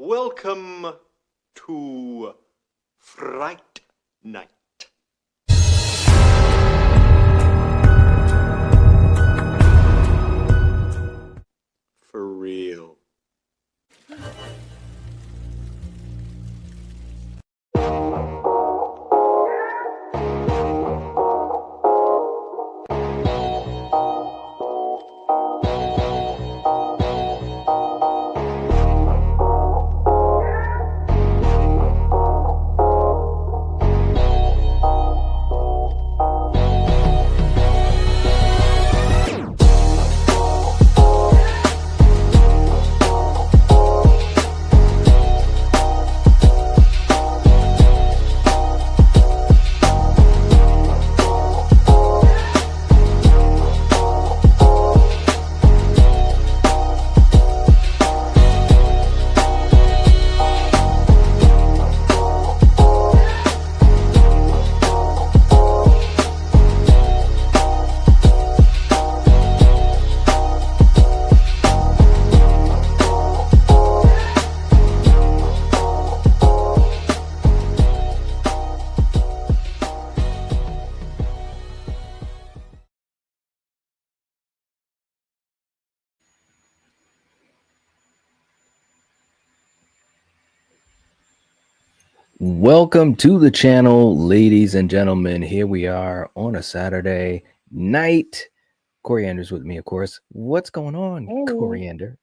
Welcome to Fright Night. For real. Welcome to the channel, ladies and gentlemen. Here we are on a Saturday night. Coriander's with me, of course. What's going on, Hey. Coriander?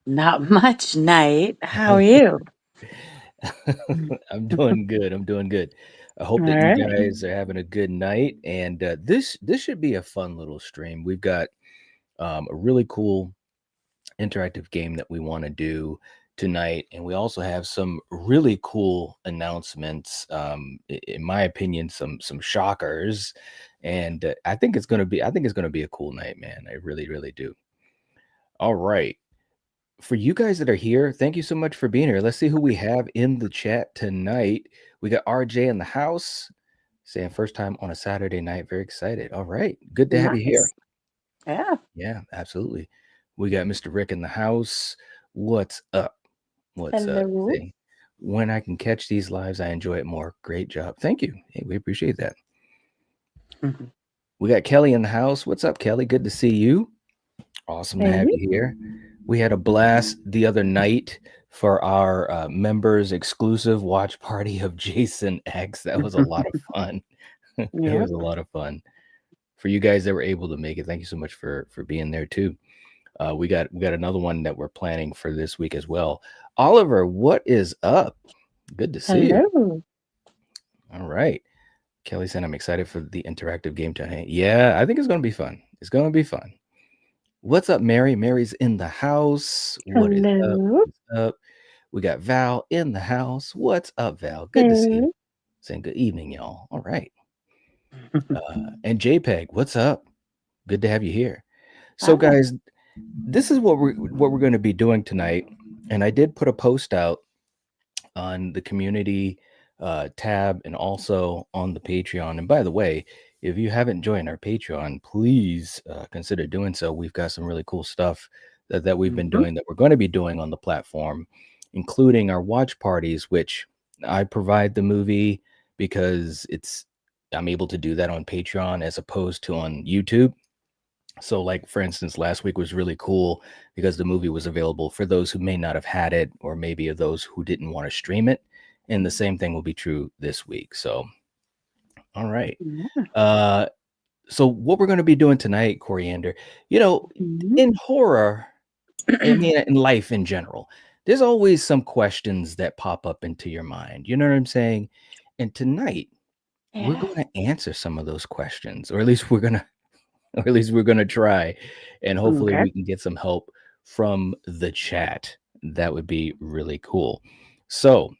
Not much, Night. How are you? I'm doing good. I'm doing good. I hope that you guys are having a good night. And this should be a fun little stream. We've got a really cool interactive game that we want to do tonight, and we also have some really cool announcements, in my opinion, some shockers, and I think it's going to be a cool night, man. I really do. All right, for you guys that are here, thank you so much for being here. Let's see who we have in the chat tonight. We got RJ in the house saying first time on a Saturday night, very excited. All right, good to have you here. Yeah, absolutely. We got Mr. Rick in the house. What's up? What's up? Hello. Say, when I can catch these lives, I enjoy it more. Great job. Thank you. Hey, we appreciate that. We got Kelly in the house. What's up, Kelly? Good to see you. Awesome to have you here. We had a blast the other night for our members exclusive watch party of Jason X. That was a lot of fun. It was a lot of fun. For you guys that were able to make it, thank you so much for being there too. We got another one that we're planning for this week as well. Oliver, what is up? Good to see you. All right. Kelly said, I'm excited for the interactive game tonight. Yeah, I think it's going to be fun. It's going to be fun. What's up, Mary? Mary's in the house. What is up? What's up? We got Val in the house. What's up, Val? Good to see you. Saying good evening, y'all. All right. And JPEG, what's up? Good to have you here. So, guys, this is what we're going to be doing tonight, and I did put a post out on the community tab and also on the Patreon. And by the way, if you haven't joined our Patreon, please consider doing so. We've got some really cool stuff that we've been doing, that we're going to be doing on the platform, including our watch parties, which I provide the movie because I'm able to do that on Patreon as opposed to on YouTube. So, like, for instance, last week was really cool because the movie was available for those who may not have had it, or maybe of those who didn't want to stream it. And the same thing will be true this week. So, all right. So what we're going to be doing tonight, Coriander, in horror, I mean, in life in general, there's always some questions that pop up into your mind. You know what I'm saying? And tonight, we're going to answer some of those questions, or at least we're going to try, and hopefully we can get some help from the chat. That would be really cool. So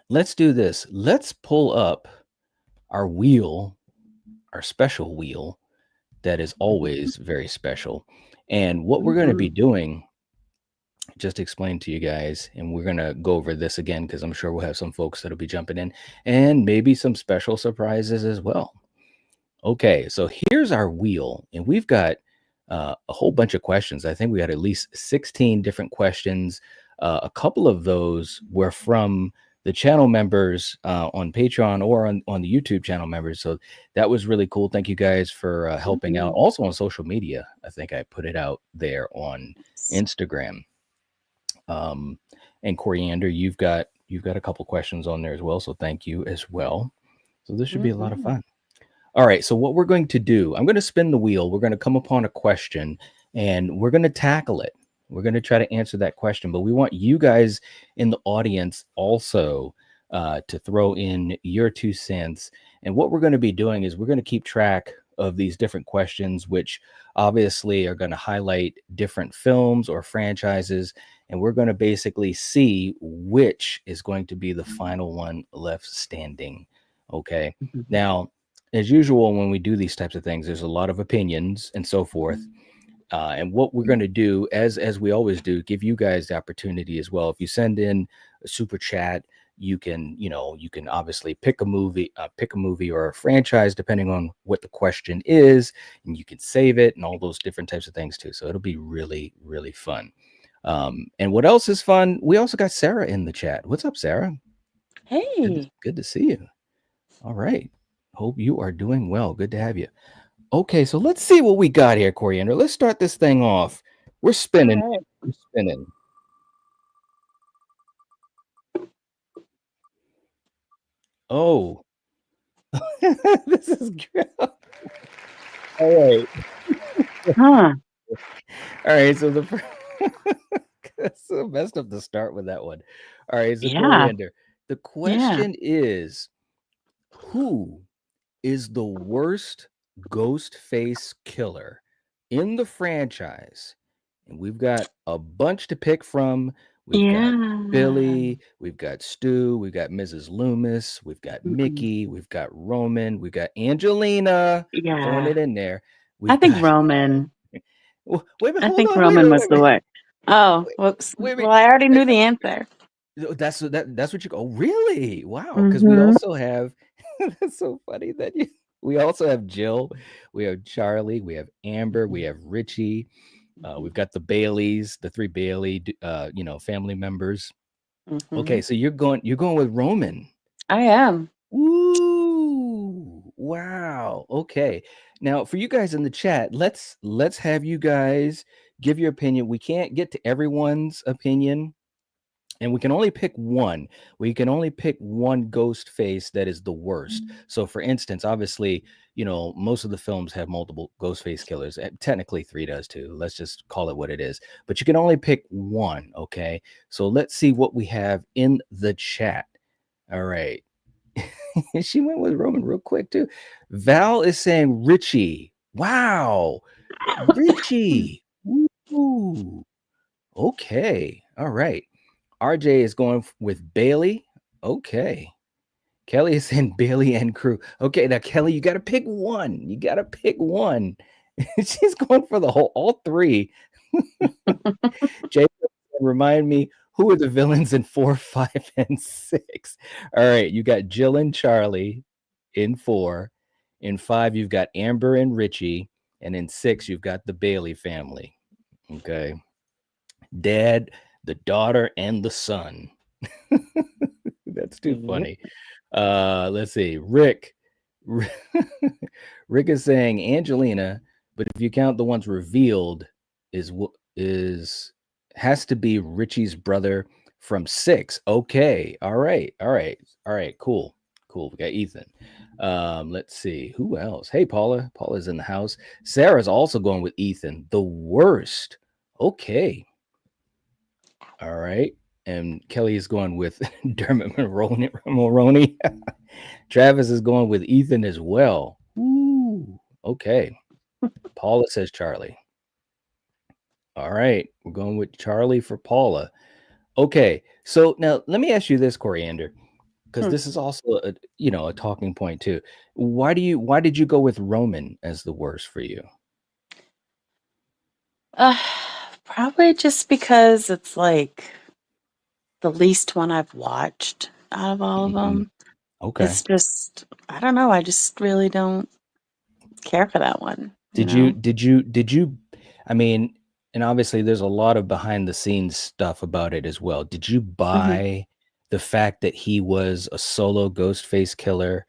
let's do this. Let's pull up our wheel, our special wheel that is always very special. And what we're going to be doing, just explain to you guys, and we're going to go over this again because I'm sure we'll have some folks that'll be jumping in, and maybe some special surprises as well. Okay, so here's our wheel, and we've got a whole bunch of questions. I think we got at least 16 different questions. A couple of those were from the channel members on Patreon or on the YouTube channel members. So that was really cool. Thank you guys for helping out. Also on social media, I think I put it out there on Instagram. And Coriander, you've got a couple questions on there as well. So thank you as well. So this should be a lot of fun. All right. So what we're going to do, I'm going to spin the wheel. We're going to come upon a question and we're going to tackle it. We're going to try to answer that question, but we want you guys in the audience also to throw in your 2 cents. And what we're going to be doing is we're going to keep track of these different questions, which obviously are going to highlight different films or franchises. And we're going to basically see which is going to be the final one left standing. Okay. Now, as usual, when we do these types of things, there's a lot of opinions and so forth. And what we're going to do, as we always do, give you guys the opportunity as well. If you send in a super chat, you can obviously pick a movie or a franchise, depending on what the question is, and you can save it and all those different types of things too. So it'll be really, really fun. And what else is fun? We also got Sarah in the chat. What's up, Sarah? Hey. Good to see you. All right. Hope you are doing well. Good to have you. Okay, so let's see what we got here, Coriander. Let's start this thing off. We're spinning. Right. We're spinning. Oh, this is great. All right. Huh. All right. So that's so messed up to start with that one. All right. So Yeah. Coriander, the question is, who is the worst ghost face killer in the franchise? And we've got a bunch to pick from. We've got Billy, we've got Stu, we've got Mrs. Loomis, we've got Mickey, we've got Roman, we've got Angelina, throwing it in there. I think Roman. Wait a minute, I think Roman was the way. Oh, whoops. Well, I already knew the answer. That's what you go. Oh, really? Wow. Because we also have that's so funny that we also have Jill, we have Charlie, we have Amber, we have Richie. We've got the Baileys, the 3 Bailey, family members. Okay, so you're going with Roman. I am. Ooh, wow. Okay. Now, for you guys in the chat, let's have you guys give your opinion. We can't get to everyone's opinion, and we can only pick one. We can only pick one ghost face that is the worst. So, for instance, obviously, most of the films have multiple ghost face killers. Technically, 3 does too. Let's just call it what it is. But you can only pick one. Okay. So let's see what we have in the chat. All right. She went with Roman real quick too. Val is saying Richie. Wow. Richie. Ooh. Okay. All right. RJ is going with Bailey. Okay. Kelly is saying Bailey and crew. Okay, now Kelly, you got to pick one. You got to pick one. She's going for all 3. Jacob, remind me, who are the villains in 4, 5, and 6? All right, you got Jill and Charlie in 4. In 5, you've got Amber and Richie. And in 6, you've got the Bailey family. Okay. Dad, the daughter, and the son. That's too funny. Let's see. Rick is saying Angelina, but if you count the ones revealed, has to be Richie's brother from 6. Okay. All right. Cool. We got Ethan. Let's see who else. Hey, Paula's in the house. Sarah's also going with Ethan, the worst. Okay. All right. And Kelly is going with Dermot Mulroney. Travis is going with Ethan as well. Ooh, okay. Paula says Charlie. All right. We're going with Charlie for Paula. Okay. So now let me ask you this, Coriander, because this is also a talking point too. Why did you go with Roman as the worst for you? Probably just because it's like the least one I've watched out of all of them. Okay. It's just, I don't know. I just really don't care for that one. Did you, I mean, And obviously, there's a lot of behind the scenes stuff about it as well. Did you buy the fact that he was a solo Ghostface killer,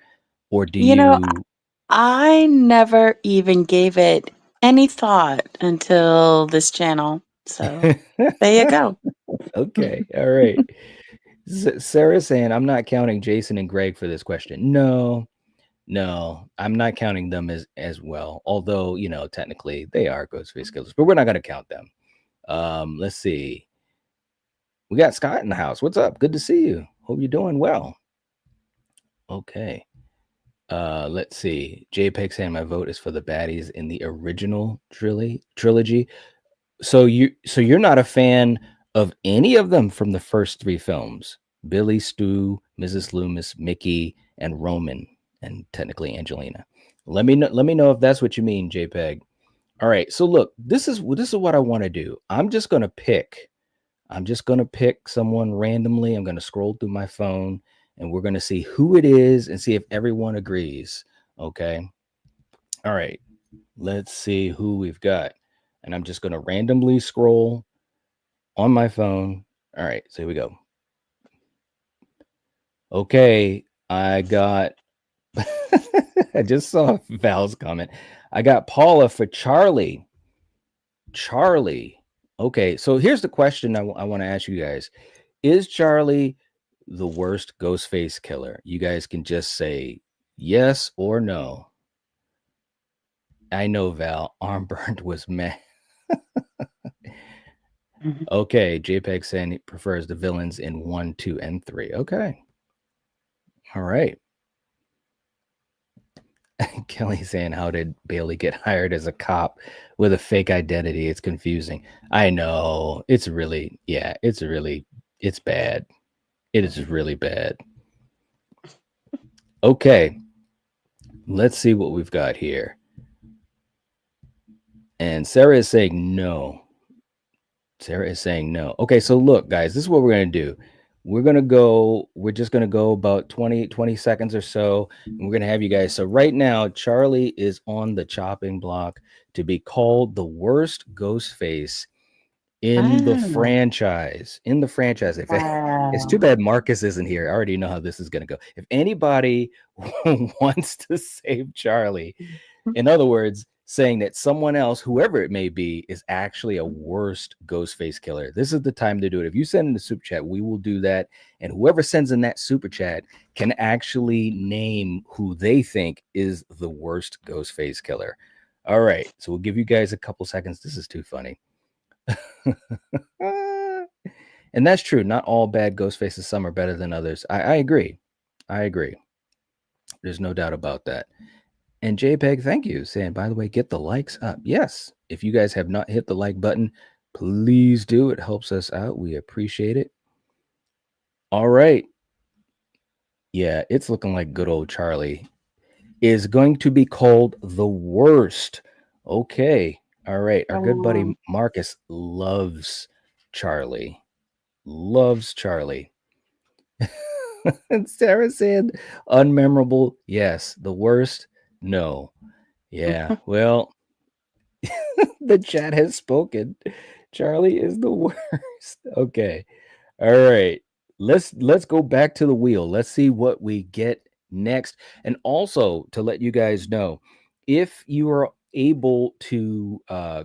or do You know, you? I never even gave it any thought until this channel. So there you go. Okay, all right. Sarah saying, I'm not counting Jason and Greg for this question. No, I'm not counting them as well. Although, technically they are Ghostface killers, but we're not going to count them. Let's see. We got Scott in the house. What's up? Good to see you. Hope you're doing well. Okay. Let's see. JPEG saying my vote is for the baddies in the original trilogy. So you're not a fan of any of them from the first three films? Billy, Stu, Mrs. Loomis, Mickey, and Roman, and technically Angelina. Let me know if that's what you mean, JPEG. All right. So look, this is what I want to do. I'm just gonna pick someone randomly. I'm gonna scroll through my phone, and we're gonna see who it is and see if everyone agrees. Okay. All right. Let's see who we've got. And I'm just gonna randomly scroll on my phone. All right, so here we go. Okay, I got I just saw Val's comment. I got Paula for Charlie. Charlie. Okay, so here's the question I want to ask you guys. Is Charlie the worst Ghostface killer? You guys can just say yes or no. I know, Val. Arm burned was meh. Okay, JPEG saying he prefers the villains in 1, 2, and 3. Okay. All right. Kelly saying, how did Bailey get hired as a cop with a fake identity? It's confusing. I know. It's bad. It is really bad. Okay. Let's see what we've got here. And Sarah is saying no. Okay, so look, guys, this is what we're going to do. We're just going to go about 20 seconds or so. And we're going to have you guys. So right now, Charlie is on the chopping block to be called the worst Ghostface in the franchise. It's too bad Marcus isn't here. I already know how this is going to go. If anybody wants to save Charlie, in other words, saying that someone else, whoever it may be, is actually a worst Ghostface killer, this is the time to do it. If you send in the super chat, we will do that. And whoever sends in that super chat can actually name who they think is the worst Ghostface killer. All right. So we'll give you guys a couple seconds. This is too funny. And that's true. Not all bad Ghostfaces, some are better than others. I agree. There's no doubt about that. And JPEG, thank you, saying, by the way, get the likes up. Yes, if you guys have not hit the like button, please do. It helps us out. We appreciate it. All right. Yeah, it's looking like good old Charlie is going to be called the worst. Okay. All right. Our good buddy Marcus loves Charlie. And Sarah said, unmemorable. Yes. The worst. No. Yeah. Well, the chat has spoken. Charlie is the worst. Okay. All right. Let's go back to the wheel. Let's see what we get next. And also to let you guys know, if you are able to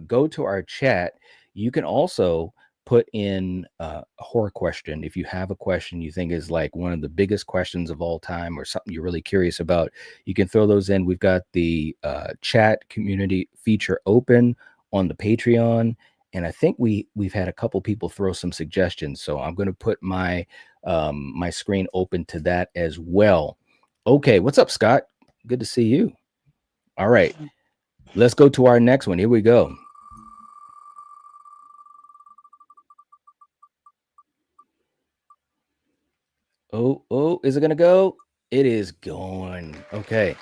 go to our chat, you can also put in a horror question. If you have a question you think is like one of the biggest questions of all time or something you're really curious about, you can throw those in. We've got the chat community feature open on the Patreon. And I think we've had a couple people throw some suggestions. So I'm going to put my my screen open to that as well. Okay. What's up, Scott? Good to see you. All right. Let's go to our next one. Here we go. Oh, is it going to go? It is going. Okay.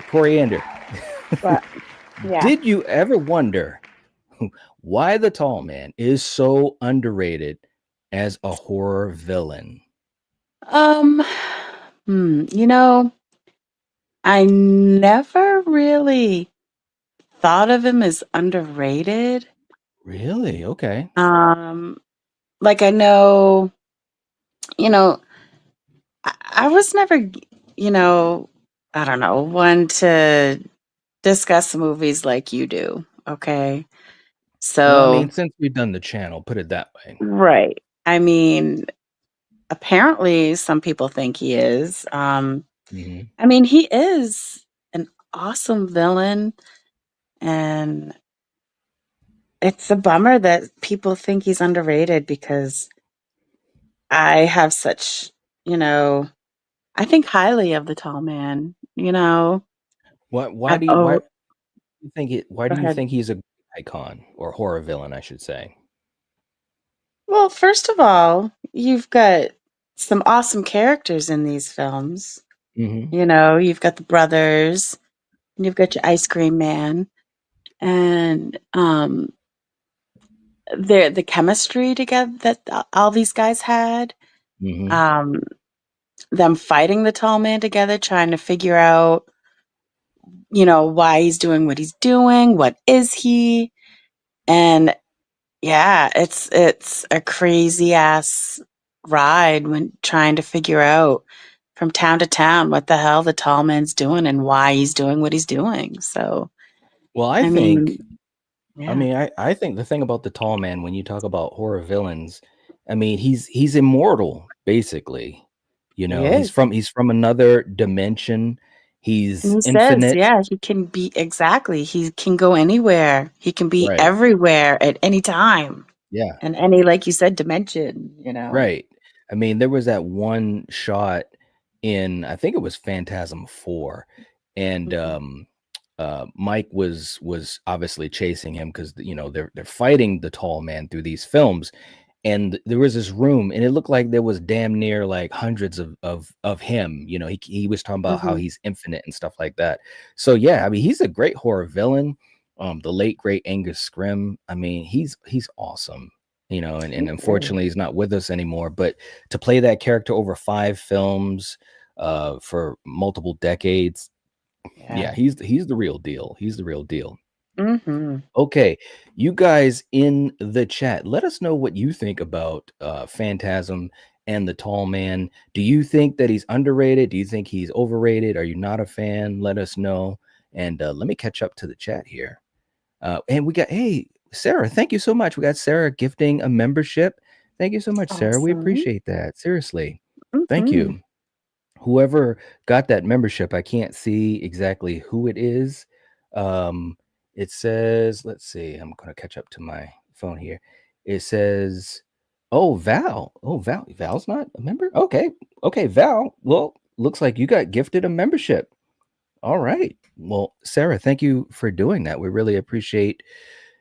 Coriander. But yeah. Did you ever wonder why the tall man is so underrated as a horror villain? You know, I never really thought of him as underrated. Really? Okay. Like I know, you know, I was never, I don't know, one to discuss movies like you do. Okay. Well, I mean, So, since we've done the channel, put it that way. right. I mean, apparently some people think he is. Hmm. I mean, he is an awesome villain, and it's a bummer that people think he's underrated because I have such, you know, I think highly of the tall man, Why I've do you why oh, do you think it? Why go do you ahead. think he's a icon or horror villain? I should say. Well, first of all, you've got some awesome characters in these films. Hmm. You've got the brothers, and you've got your ice cream man, and the chemistry together that all these guys had. Hmm. Um, them fighting the tall man together, trying to figure out, why he's doing what he's doing. What is he? And yeah, it's a crazy ass ride when trying to figure out from town to town what the hell the tall man's doing and why he's doing what he's doing. So, Well, I mean, yeah, I think the thing about the tall man, when you talk about horror villains, I mean, he's immortal, basically. he He's is. from another dimension. And He's he says, infinite. yeah, he can be exactly. He can go anywhere. He can be Right. everywhere at any time Yeah. and any, like you said, dimension. Right. I mean, there was that one shot in, I think it was Phantasm 4, and Mhm. Mike was obviously chasing him because they're fighting the tall man through these films, and there was this room, and it looked like there was damn near like hundreds of him. He was talking about how Mhm. he's infinite and stuff like that. So yeah, I mean, he's a great horror villain. The late great Angus Scrimm. I mean, he's awesome. And He is. unfortunately he's not with us anymore. But to play that character over 5 films, for multiple decades, Yeah. yeah, he's the real deal. He's the real deal. Mhm. Okay, you guys in the chat, let us know what you think about Phantasm and the Tall Man. Do you think that he's underrated? Do you think he's overrated? Are you not a fan? Let us know. And let me catch up to the chat here. And we got, hey, Sarah, thank you so much. We got Sarah gifting a membership. Thank you so much, Sarah. We Awesome. appreciate that. Seriously. Thank Mhm. you. Whoever got that membership, I can't see exactly who it is. Um, it says, let's see, I'm going to catch up to my phone here. It says, oh, Val. Oh, Val's not a member? Okay. Okay, Val. Well, looks like you got gifted a membership. All right. Well, Sarah, thank you for doing that. We really appreciate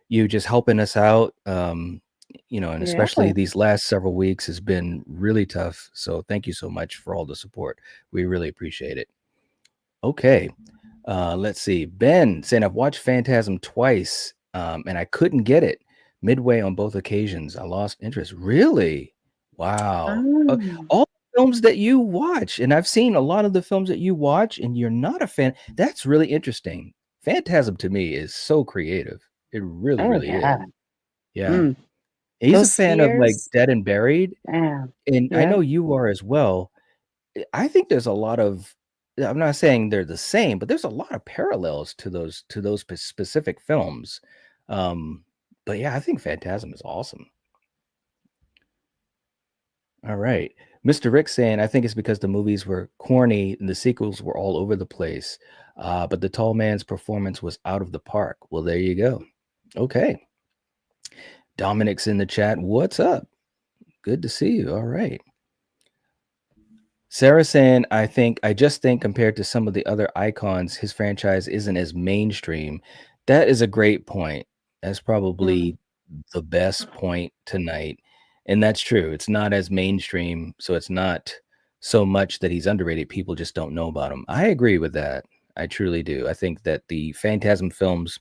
you just helping us out. And Yeah. especially these last several weeks has been really tough. So thank you so much for all the support. We really appreciate it. Okay. Let's see. Ben saying I've watched Phantasm twice, and I couldn't get it midway on both occasions. I lost interest. Really? Wow. Mm. All the films that you watch, and I've seen a lot of the films that you watch, and you're not a fan. That's really interesting. Phantasm to me is so creative. It really, Oh, really is. yeah. Yeah. Mm. He's a Those fan of like scares. Dead and Buried, Yeah. and I Yeah. know you are as well. I think there's a lot of, I'm not saying they're the same, but there's a lot of parallels to those specific films. Um, but yeah, I think Phantasm is awesome. All right. Mr. Rick saying, I think it's because the movies were corny and the sequels were all over the place. But the tall man's performance was out of the park. Well, there you go. Okay. Dominic's in the chat. What's up? Good to see you. All right. Sarah saying, I just think compared to some of the other icons, his franchise isn't as mainstream. That is a great point. That's Mm. probably the best point tonight. And that's true. It's not as mainstream. So it's not so much that he's underrated. People just don't know about him. I agree with that. I truly do. I think that the Phantasm films,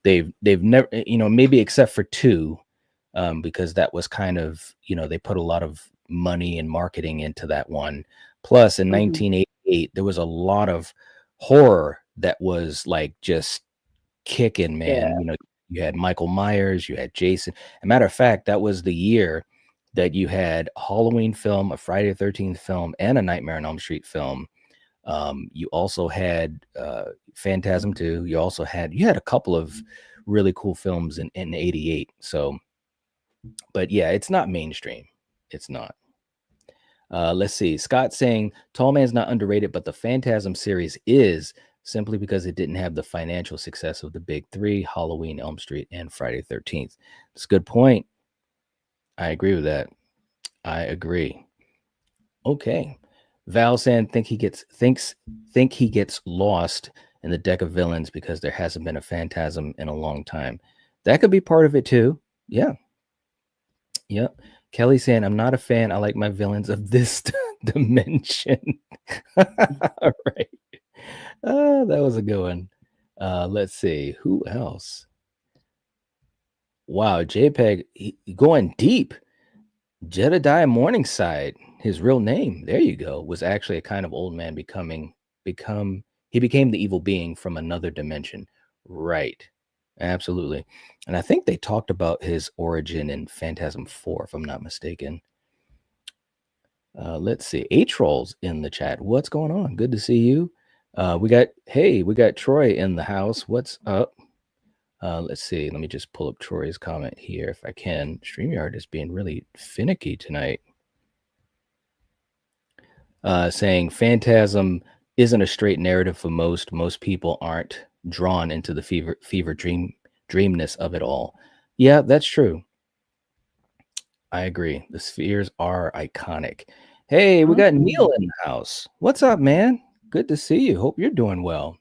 they've never, maybe except for two, because that was kind of, they put a lot of money and marketing into that one. Plus, in Mhm. 1988, there was a lot of horror that was like just kicking, Yeah. man. You had Michael Myers, you had Jason. As a matter of fact, that was the year that you had a Halloween film, a Friday the 13th film, and a Nightmare on Elm Street film. You also had Phantasm 2. You had a couple of really cool films in 88. So, but yeah, it's not mainstream. It's not. Let's see. Scott saying Tall Man's not underrated, but the Phantasm series is, simply because it didn't have the financial success of the big three: Halloween, Elm Street, and Friday the 13th. It's a good point. I agree with that. I agree. Okay. Val saying think he gets lost in the deck of villains because there hasn't been a Phantasm in a long time. That could be part of it too. Yeah. Yep. Kelly saying I'm not a fan. I like my villains of this dimension. All right. That was a good one. Let's see. Who else? Wow, JPEG going deep. Jedediah Morningside, his real name, there you go, was actually a kind of old man he became the evil being from another dimension. Right. Absolutely. And I think they talked about his origin in Phantasm 4, if I'm not mistaken. Let's see. H-Rolls in the chat. What's going on? Good to see you. We got Troy in the house. What's up? Let's see. Let me just pull up Troy's comment here if I can. StreamYard is being really finicky tonight. Saying Phantasm isn't a straight narrative for most. Most people aren't drawn into the fever dreamness of it all. Yeah, that's true. I agree. The spheres are iconic. Hey, we got Neil in the house. What's up, man? Good to see you. Hope you're doing well.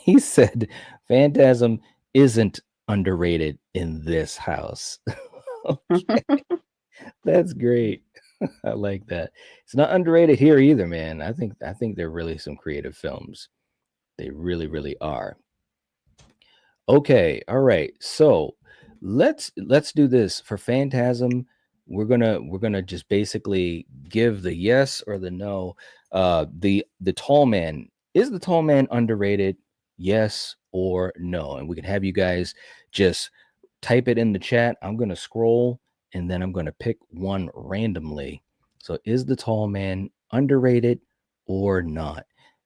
He said Phantasm isn't underrated in this house. Okay. That's great. I like that. It's not underrated here either, man. I think they're really some creative films. They really, really are. Okay, all right. So let's do this for Phantasm. We're gonna just basically give the yes or the no. The Tall Man, is the Tall Man underrated? Yes or no? And we can have you guys just type it in the chat. I'm gonna scroll and then I'm gonna pick one randomly. So is the Tall Man underrated or not?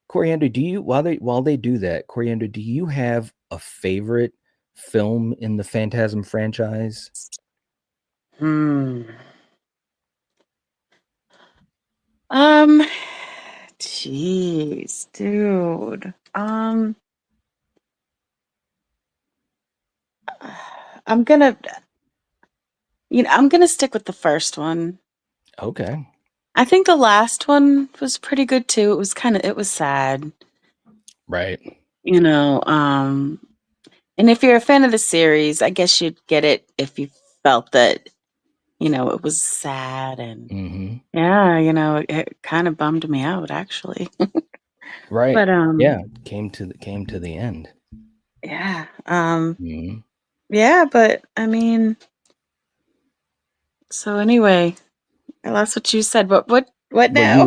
Coriander, do you while they do that, Coriander, do you have a favorite film in the Phantasm franchise? Jeez, dude. I'm gonna stick with the first one. Okay. I think the last one was pretty good too. It was sad. Right. And if you're a fan of the series, I guess you'd get it if you felt that, it was sad and yeah, it kind of bummed me out actually. Right. But yeah, came to the end. yeah. Mhm. Yeah, but I mean, so anyway, I lost what you said. What But now? you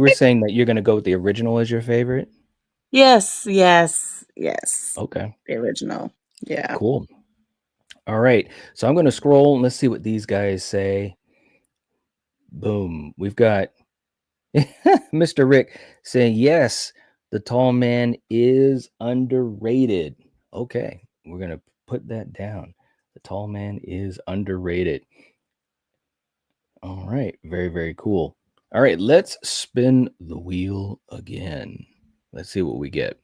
were saying that you're gonna go with the original as your favorite? Yes. Okay. The original. Yeah. Cool. All right. So I'm gonna scroll and let's see what these guys say. Boom. We've got Mr. Rick saying, yes, the Tall Man is underrated. Okay, we're going to put that down. The Tall Man is underrated. All right, very, very cool. All right, let's spin the wheel again. Let's see what we get.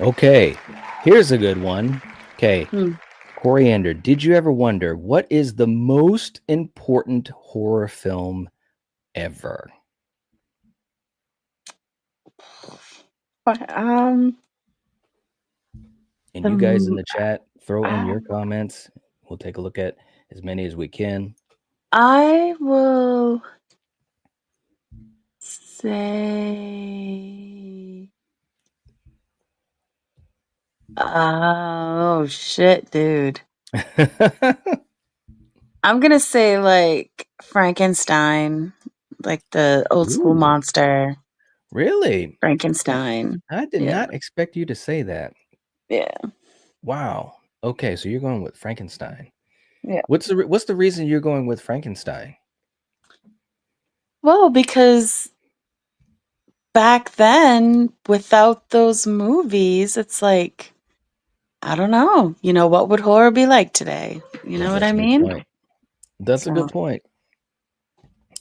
Okay, here's a good one. Okay, Coriander, did you ever wonder what is the most important horror film ever? And you guys in the chat, throw in your comments. We'll take a look at as many as we can. I will say, oh shit, dude. I'm gonna say like Frankenstein, like the old school Ooh, monster really? Frankenstein. I did Yeah, not expect you to say that. yeah, Wow. Okay, so you're going with Frankenstein. Yeah. What's the reason you're going with Frankenstein? well, because back then, without those movies, it's like, I don't know. What would horror be like today? You know what That's I a good mean? point. That's a So, good point.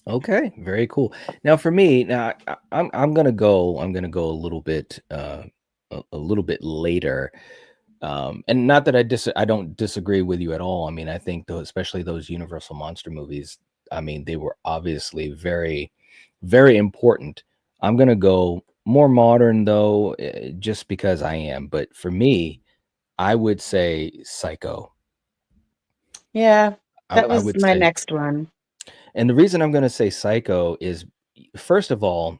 Okay, very cool. Now for me, I'm gonna go. I'm gonna go a little bit, a little bit later. And not that I don't disagree with you at all. I mean, I think those, especially those Universal monster movies. I mean, they were obviously very, very important. I'm gonna go more modern though, just because I am. But for me, I would say Psycho. yeah, that I was would my say, next one. and the reason I'm gonna say Psycho is, first of all,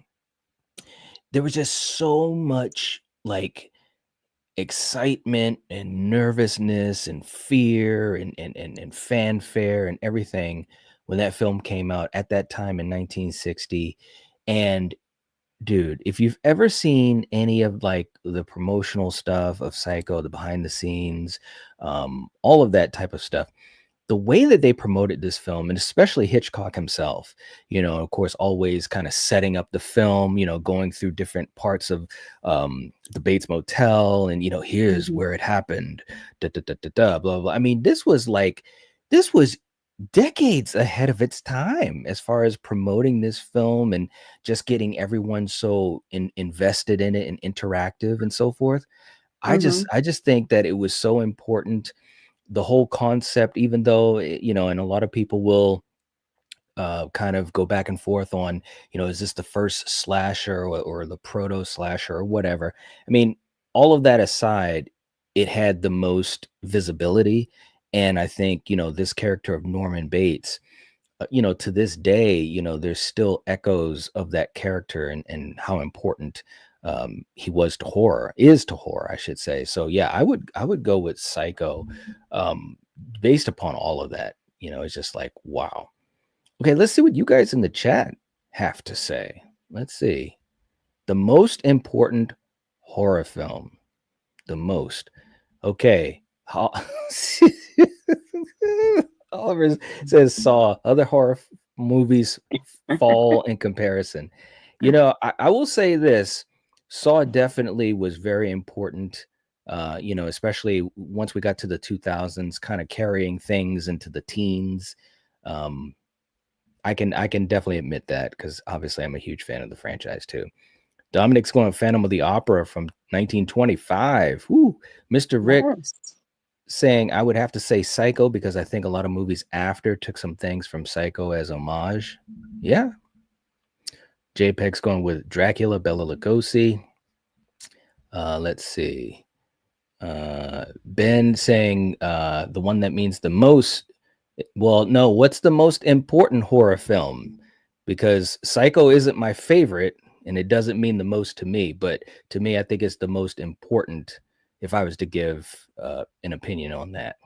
there was just so much like excitement and nervousness and fear and fanfare and everything when that film came out at that time in 1960. And dude, if you've ever seen any of like the promotional stuff of Psycho, the behind the scenes, all of that type of stuff, the way that they promoted this film, and especially Hitchcock himself, of course, always kind of setting up the film, going through different parts of the Bates Motel, and here's Mhm. where it happened, blah blah blah. I mean, this was decades ahead of its time as far as promoting this film and just getting everyone so invested in it and interactive and so forth. Mhm. I just think that it was so important, the whole concept, even though, and a lot of people will kind of go back and forth on, is this the first slasher or the proto slasher or whatever. I mean, all of that aside, it had the most visibility. And I think, this character of Norman Bates, to this day, there's still echoes of that character and how important he is to horror, I should say. So yeah, I would go with Psycho, um, based upon all of that. It's just like, wow. Okay, let's see what you guys in the chat have to say. Let's see. The most important horror film. The most. Okay. Oliver says Saw. Other movies fall in comparison. I will say this. Saw definitely was very important. Especially once we got to the 2000s, kind of carrying things into the teens. Um, I can definitely admit that because obviously I'm a huge fan of the franchise too. Dominic's going Phantom of the Opera from 1925. Woo. Mr. Rick Yes. saying I would have to say Psycho because I think a lot of movies after took some things from Psycho as homage. Yeah. JPEG's going with Dracula, Bela Lugosi. Let's see. Ben saying the one that means the most. Well, no, what's the most important horror film? Because Psycho isn't my favorite, and it doesn't mean the most to me, but to me, I think it's the most important if I was to give an opinion on that.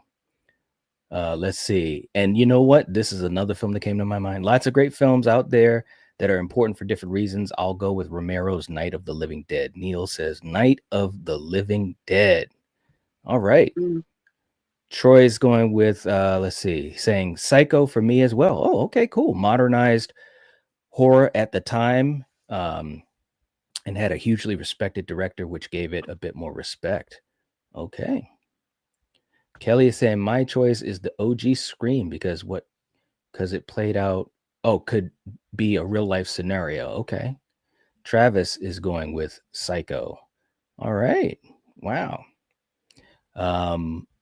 Let's see. And you know what? This is another film that came to my mind. Lots of great films out there that are important for different reasons. I'll go with Romero's Night of the Living Dead. Neil says Night of the Living Dead. All right. Mm. Troy's going with let's see, saying Psycho for me as well. Oh, okay, cool. Modernized horror at the time, and had a hugely respected director, which gave it a bit more respect. Okay. Kelly is saying my choice is the OG Scream because it played out, could be a real life scenario. Okay. Travis is going with Psycho. All right. Wow.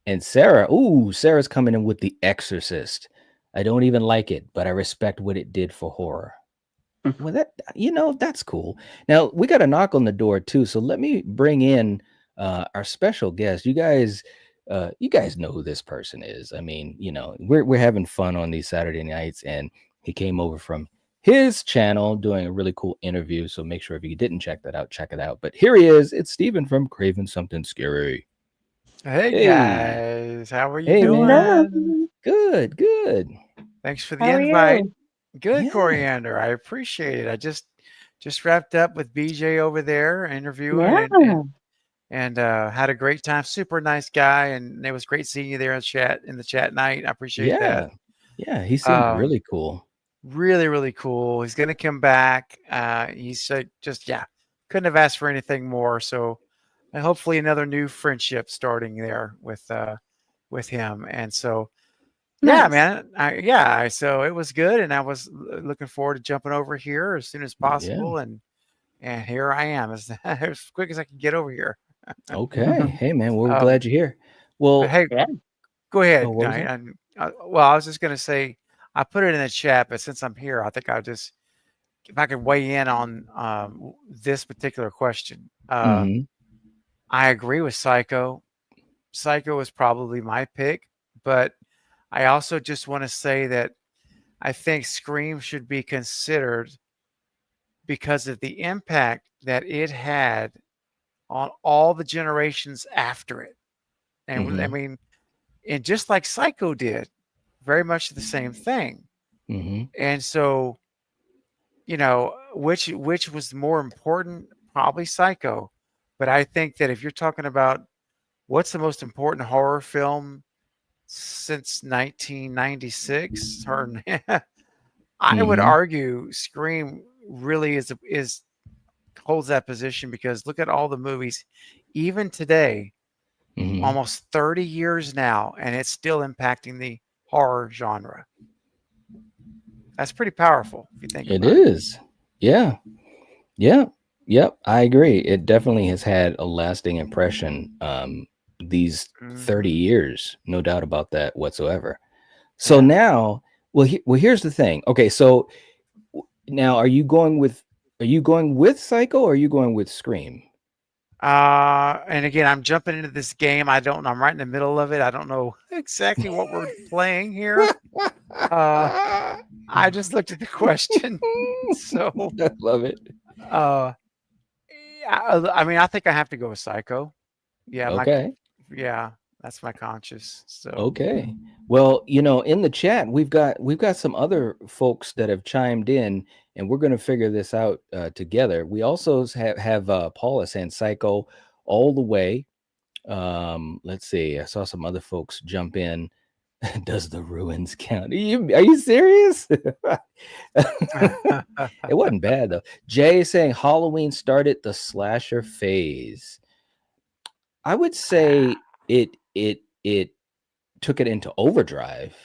And Sarah's coming in with The Exorcist. I don't even like it, but I respect what it did for horror. Well, that's cool. Now we got a knock on the door too, so let me bring in our special guest. You guys know who this person is. I mean, we're having fun on these Saturday nights, and he came over from his channel doing a really cool interview. So make sure if you didn't check that out, check it out. But here he is. It's Steven from Craven Something Scary. Hey Hey, guys, how are you hey, man. Hello. doing? Good. Thanks for the How are invite. you? Good, Yeah, Coriander. I appreciate it. I just wrapped up with BJ over there interviewing Yeah. and had a great time. Super nice guy, and it was great seeing you there in the chat night. I appreciate that. yeah. He seemed Um, really cool. really, really cool. He's gonna come back. He said just couldn't have asked for anything more. So hopefully another new friendship starting there with him. And so yeah, Nice. man. So it was good, and I was looking forward to jumping over here as soon as Yeah. possible, and here I am as quick as I can get over here. Okay. Hey, man. Well, we're Um, glad you're here. but Well, hey, Yeah. go oh, ahead. what was that? Well, I was just gonna say I put it in the chat, but since I'm here, I think I'll just if I could weigh in on this particular question. Mm-hmm. I agree with Psycho. Psycho is probably my pick, but I also just want to say that I think Scream should be considered because of the impact that it had on all the generations after it. And I Mm-hmm. mean, and just like Psycho did, very much the same thing. Mm-hmm. And so, which was more important? Probably Psycho. But I think that if you're talking about what's the most important horror film since 1996, or I would Mm-hmm. argue Scream really is holds that position because look at all the movies, even today, Mm-hmm. almost 30 years now, and it's still impacting the horror genre. That's pretty powerful if you think It about it. is. Yeah. Yeah. Yep. I agree. It definitely has had a lasting impression. These 30 Hmm. years, no doubt about that whatsoever. So Yeah. now, here's the thing. Okay, so now are you going with Psycho or are you going with Scream? And again, I'm jumping into this game. I'm right in the middle of it. I don't know exactly what we're playing here. Uh, I just looked at the question. So, I love it. uh, yeah, I mean, I think I have to go with Psycho. Yeah, Okay. yeah, that's my conscious. So, Okay. Well, in the chat, we've got some other folks that have chimed in, and we're going to figure this out together. We also have Paula saying Psycho all the way. Let's see. I saw some other folks jump in. Does the ruins count? Are you serious? It wasn't bad though. Jay is saying Halloween started the slasher phase. I would say it took it into overdrive.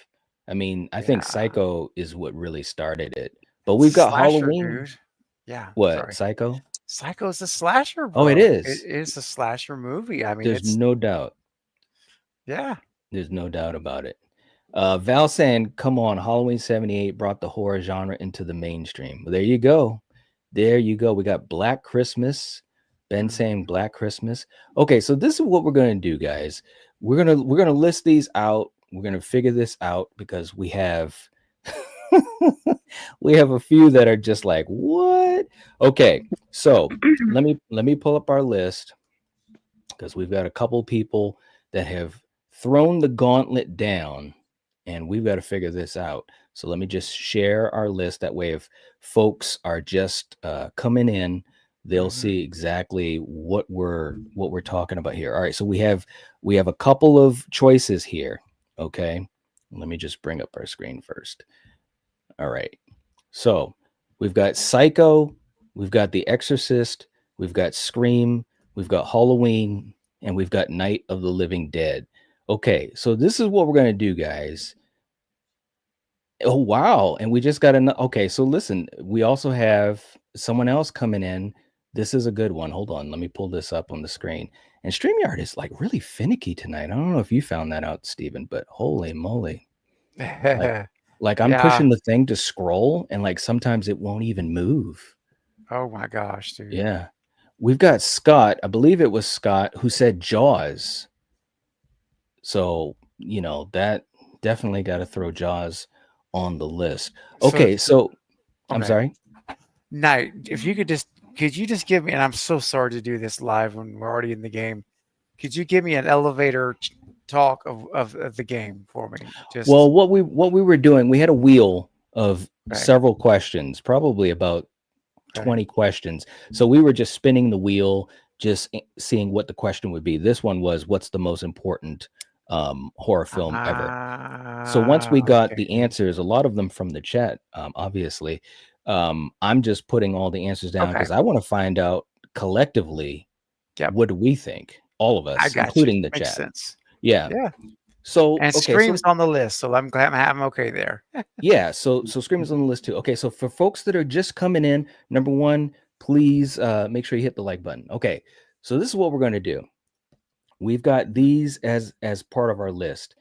I mean, I think yeah, Psycho is what really started it. But we've got slasher, Halloween. dude. Yeah, What? sorry. Psycho? Psycho's a slasher, Oh, it bro. It is. is a slasher movie. I mean, There's no doubt. yeah. There's no doubt about it. Val saying, come on, Halloween 78 brought the horror genre into the mainstream. Well, there you go. There you go. We got Black Christmas. Ben saying Mhm. Black Christmas. Okay, so this is what we're gonna do, guys. We're gonna list these out. We're gonna figure this out because we have we have a few that are just like, what? Okay, so let me pull up our list because we've got a couple people that have thrown the gauntlet down and we've got to figure this out. So let me just share our list. That way, if folks are just coming in, they'll Mhm. see exactly what we're talking about here. All right, so we have a couple of choices here. Okay, let me just bring up our screen first. All right, so we've got Psycho, we've got The Exorcist, we've got Scream, we've got Halloween, and we've got Night of the Living Dead. Okay, so this is what we're gonna do, guys. Oh wow, and we just got another. Okay, so listen, we also have someone else coming in. This is a good one. Hold on, let me pull this up on the screen. And StreamYard is like really finicky tonight. I don't know if you found that out, Steven, but holy moly. Like like I'm Yeah. pushing the thing to scroll and like sometimes it won't even move. Oh my gosh, dude. Yeah. We've got Scott, I believe it was Scott who said Jaws. So, that definitely got to throw Jaws on the list. So, Okay, so I'm okay. sorry. Night, if you could you just give me, and I'm so sorry to do this live when we're already in the game. Could you give me an elevator talk of the game for me? Just Well, what we were doing, we had a wheel of Right. several questions, probably about Okay. 20 questions. So we were just spinning the wheel, just seeing what the question would be. This one was, what's the most important horror film ever? So once we got the okay. answers, a lot of them from the chat, obviously, I'm just putting all the answers down Okay. because I want to find out collectively, Yep. what do we think? All of I us, got including you. the Makes chat. sense. Yeah. Yeah. So And okay, Scream's so on the list, so I'm okay there. yeah, so Scream is on the list too. Okay, so for folks that are just coming in, number one, please make sure you hit the like button. Okay, so this is what we're going to do. We've got these as part of our list.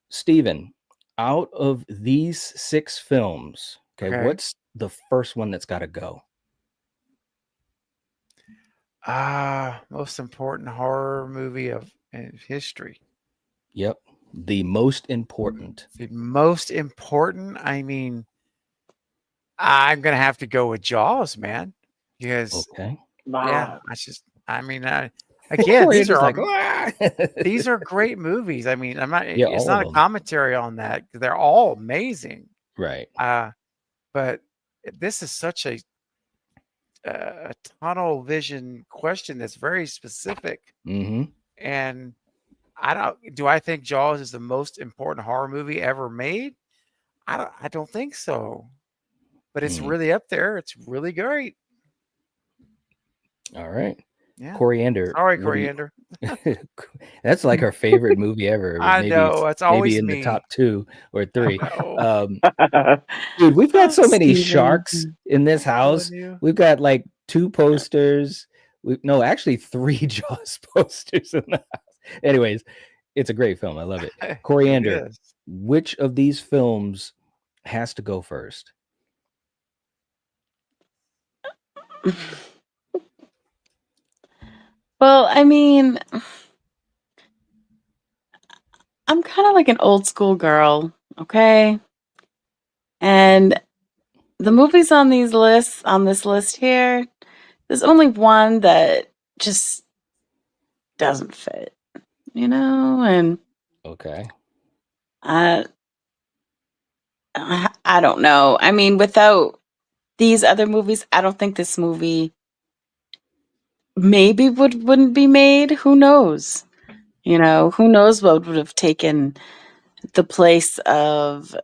Steven, out of these 6 films, okay, Okay. what's the first one that's got to go? Most important horror movie in history. Yep, the most important. The most important, I mean, I'm gonna have to go with Jaws, man. Because Okay. yeah, Wow. again, these Randy's are like, "Ah!" these are great movies. I mean, Yeah, it's all not of a them. commentary on that. They're all amazing. Right. But this is such a tunnel vision question that's very specific. Mm-hmm. And do I think Jaws is the most important horror movie ever made? I don't think so. But it's really up there. It's really great. All right. Yeah. Coriander. Sorry, what do you- Coriander. That's like her favorite movie ever. I know, it's always maybe in the me. top 2 or 3. know. Dude, we've got so many Steven. sharks in this house. telling you. We've got like 2 posters. No, actually 3 Jaws posters in the house. Anyways, it's a great film. I love it. Coriander, It is. which of these films has to go first? Well, I mean, I'm kind of like an old school girl, okay? And the movies on this list here, there's only one that just doesn't fit, and Okay. I don't know. I mean, without these other movies, I don't think this movie maybe wouldn't be made. Who knows? Who knows what would have taken the place of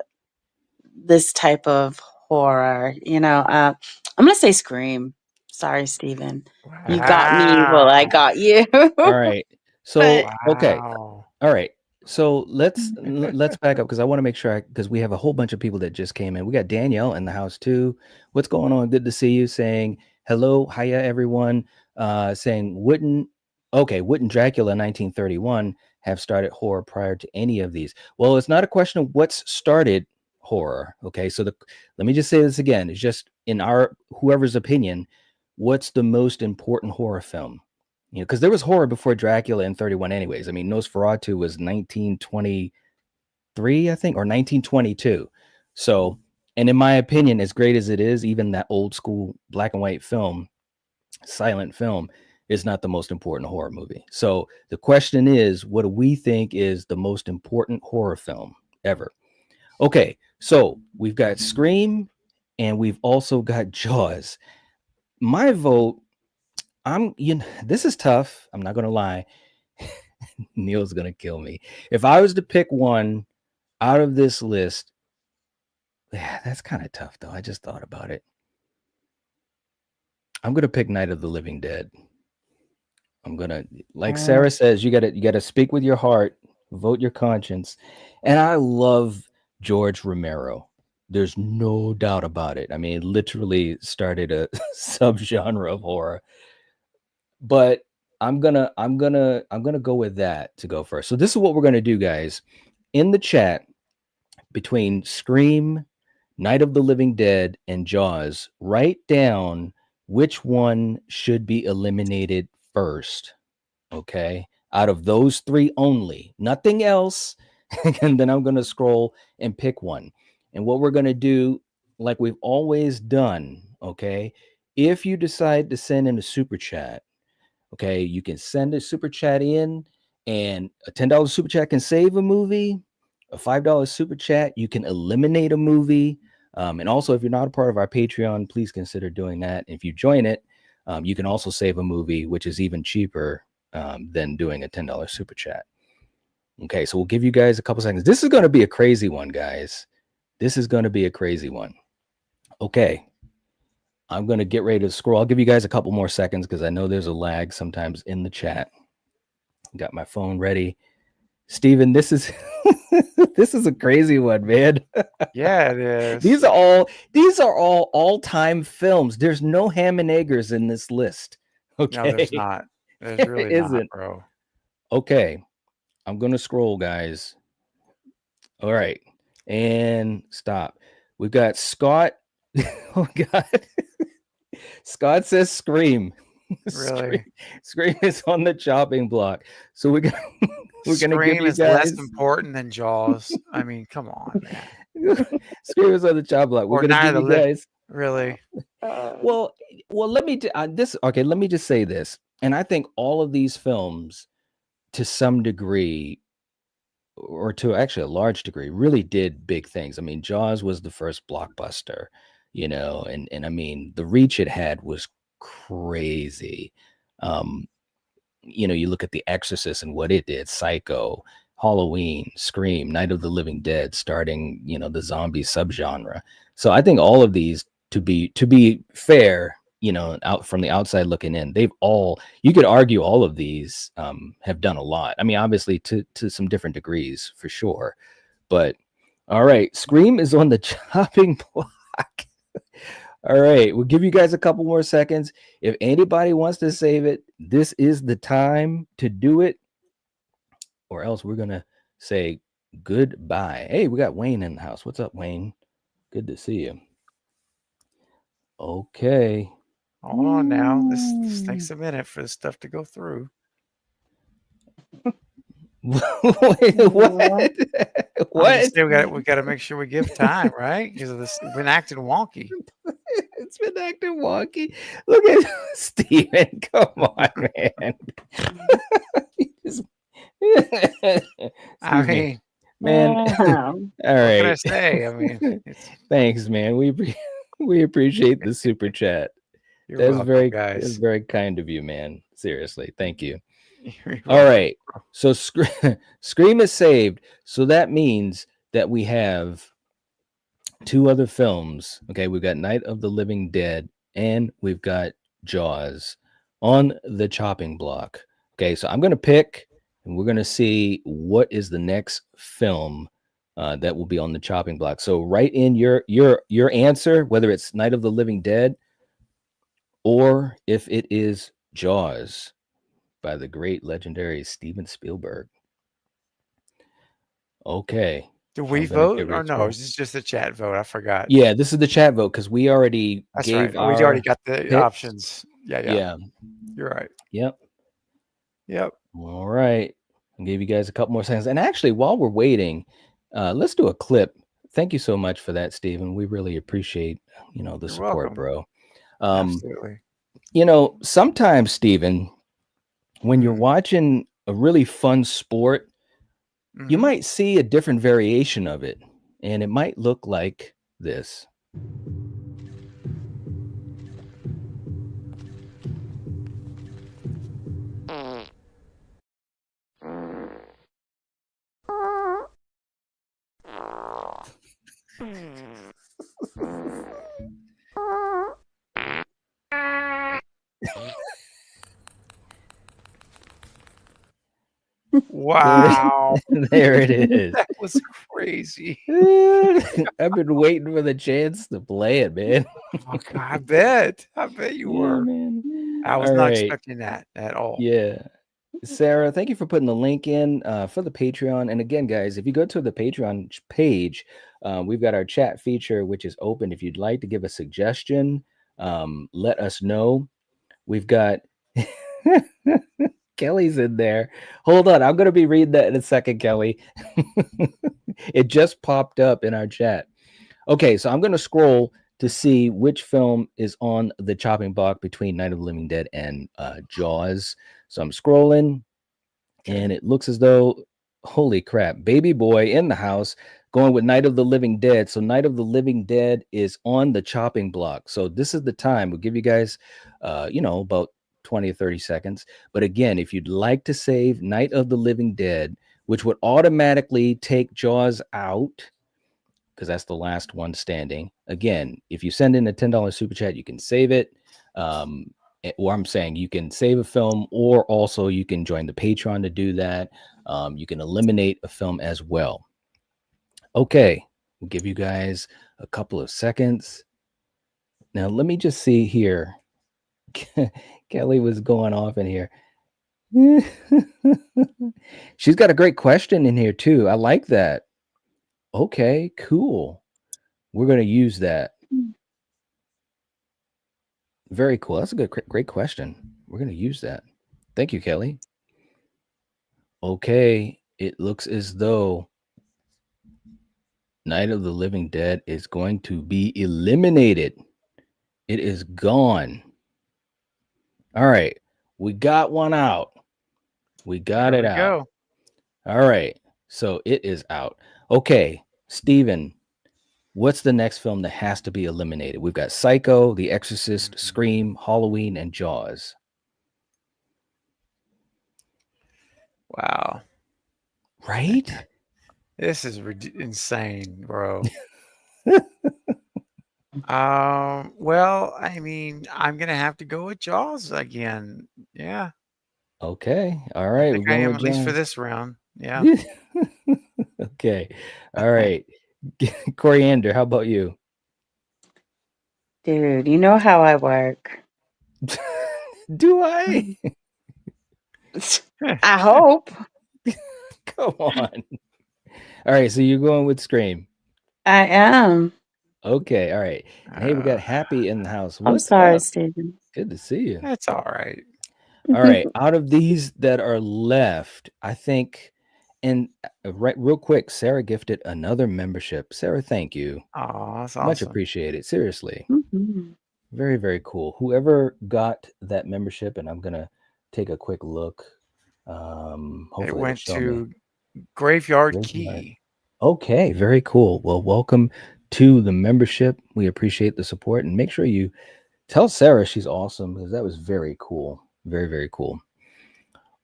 this type of horror. I'm gonna say Scream. Sorry, Steven. You got me. Well, I got you. All right. So, But okay. Wow. All right. So let's back up because I want to make sure because we have a whole bunch of people that just came in. We got Danielle in the house too. What's going on? Good to see you. Saying hello, hiya everyone. Saying wouldn't Dracula 1931 have started horror prior to any of these? Well, it's not a question of what's started horror. Okay, so let me just say this again. It's just in whoever's opinion, what's the most important horror film? Because there was horror before Dracula in 31 anyways. I mean, Nosferatu was 1923, I think, or 1922. So, and in my opinion, as great as it is, even that old school black and white film, silent film, is not the most important horror movie. So the question is, what do we think is the most important horror film ever? Okay, so we've got Scream and we've also got Jaws. My vote, this is tough. I'm not gonna lie. Neil's gonna kill me. If I was to pick one out of this list, yeah, that's kind of tough though. I just thought about it. I'm gonna pick Night of the Living Dead. I'm gonna, like Sarah says, you gotta speak with your heart, vote your conscience. And I love George Romero. There's no doubt about it. I mean, it literally started a subgenre of horror. But I'm gonna go with that to go first. So this is what we're gonna do, guys. In the chat, between Scream, Night of the Living Dead, and Jaws, write down which one should be eliminated first. Okay, out of those 3 only, nothing else. And then I'm gonna scroll and pick one. And what we're gonna do, like we've always done, okay, if you decide to send in a super chat, Okay, you can send a super chat in, and a $10 super chat can save a movie. A $5 super chat, you can eliminate a movie. And also, if you're not a part of our Patreon, please consider doing that. If you join it, you can also save a movie, which is even cheaper than doing a $10 super chat. Okay, so we'll give you guys a couple seconds. This is going to be a crazy one, guys. This is going to be a crazy one. Okay, I'm going to get ready to scroll. I'll give you guys a couple more seconds because I know there's a lag sometimes in the chat. Got my phone ready. Steven, this is this is a crazy one, man. Yeah, it is. These are all all-time films. There's no ham and eggers in this list. Okay. No, there's not. There's There really not, isn't. bro. Okay. I'm gonna scroll, guys. All right. And stop. We've got Scott. Oh God. Scott says Scream. Really? Scream is on the chopping block. So we're gonna give Scream you is guys less important than Jaws. I mean, come on, man. Scream is on the chopping block. We're Or gonna Night give of you the guys. Really? Well, let me let me just say this. And I think all of these films, to some degree, or to actually a large degree, really did big things. I mean, Jaws was the first blockbuster, you know, and I mean, the reach it had was crazy. You know, you look at The Exorcist and what it did, Psycho, Halloween, Scream, Night of the Living Dead, starting, you know, the zombie subgenre. So I think all of these, to be fair, you know, out from the outside looking in, they've all, you could argue all of these have done a lot. I mean, obviously to some different degrees for sure. But all right, Scream is on the chopping block. All right, we'll give you guys a couple more seconds. If anybody wants to save it, this is the time to do it, or else we're gonna say goodbye. Hey, we got Wayne in the house. What's up, Wayne? Good to see you. Okay. Hold on now. This takes a minute for this stuff to go through. Wait, what? What? We got to make sure we give time, right? Because of this, we've been acting wonky. It's been acting wonky. Look at Steven. Come on, man. I mean, man. Wow. All what can I right. say? I mean, Thanks, man. We appreciate the super chat. you're That's welcome, very guys. very kind of you, man. Seriously, thank you. You're All welcome. right. So Scream is saved. So that means that we have two other films. Okay, we've got Night of the Living Dead and we've got Jaws on the chopping block. Okay, so I'm gonna pick, and we're gonna see what is the next film that will be on the chopping block. So write in your answer, whether it's Night of the Living Dead or if it is Jaws by the great legendary Steven Spielberg. Okay. Do we I'm gonna vote get or rid no? of Is this just a chat vote? I forgot. Yeah, this is the chat vote because we already That's gave right. We already got the picks. options. Yeah. Yeah. You're right. Yep. Yep. All right. I gave you guys a couple more seconds. And actually, while we're waiting, let's do a clip. Thank you so much for that, Steven. We really appreciate, you know, the You're support, welcome. bro. Absolutely. You know, sometimes, Steven, when you're Mhm. watching a really fun sport, you Mhm. might see a different variation of it, and it might look like this. Wow. There it is. That was crazy. I've been waiting for the chance to play it, man. Oh, God, I bet you Yeah, were. man. I was All not right. expecting that at all. Yeah. Sarah, thank you for putting the link in for the Patreon. And again, guys, if you go to the Patreon page, we've got our chat feature, which is open. If you'd like to give a suggestion, let us know. We've got Kelly's in there. Hold on. I'm going to be reading that in a second, Kelly. It just popped up in our chat. Okay, so I'm going to scroll to see which film is on the chopping block between Night of the Living Dead and Jaws. So I'm scrolling, and it looks as though, holy crap, Baby Boy in the house going with Night of the Living Dead. So Night of the Living Dead is on the chopping block. So this is the time. We'll give you guys, about 20 or 30 seconds. But again, if you'd like to save Night of the Living Dead, which would automatically take Jaws out, because that's the last one standing. Again, if you send in a $10 super chat, you can save it. Or I'm saying you can save a film, or also you can join the Patreon to do that. You can eliminate a film as well. Okay, we'll give you guys a couple of seconds. Now, let me just see here. Kelly was going off in here. She's got a great question in here, too. I like that. Okay, cool. We're going to use that. Very cool. That's a great question. We're going to use that. Thank you, Kelly. Okay, it looks as though Night of the Living Dead is going to be eliminated. It is gone. All right, we got one out. We got it out. Go. All right, so it is out. Okay, Steven, what's the next film that has to be eliminated? We've got Psycho, The Exorcist, Scream, Halloween, and Jaws. Wow. Right? This is insane, bro. Well, I mean, I'm gonna have to go with Jaws again. Yeah. Okay. All right. I think I am, at least for this round. Yeah. Okay. All right. Coriander, how about you? Dude, you know how I work. Do I? I hope. Come on. All right. So you're going with Scream. I am. Okay. All right. Hey, we got Happy in the house. I'm What's sorry, up? Stephen. Good to see you. That's all right. All right. Out of these that are left, I think, and real quick, Sarah gifted another membership. Sarah, thank you. Oh, that's Much awesome. appreciated. Seriously. Mhm. Very, very cool. Whoever got that membership, and I'm going to take a quick look. Hopefully It went it'll show to me. Graveyard Graveyard. Key. Okay, very cool. Well, welcome to the membership. We appreciate the support, and make sure you tell Sarah she's awesome, because that was very cool. Very, very cool.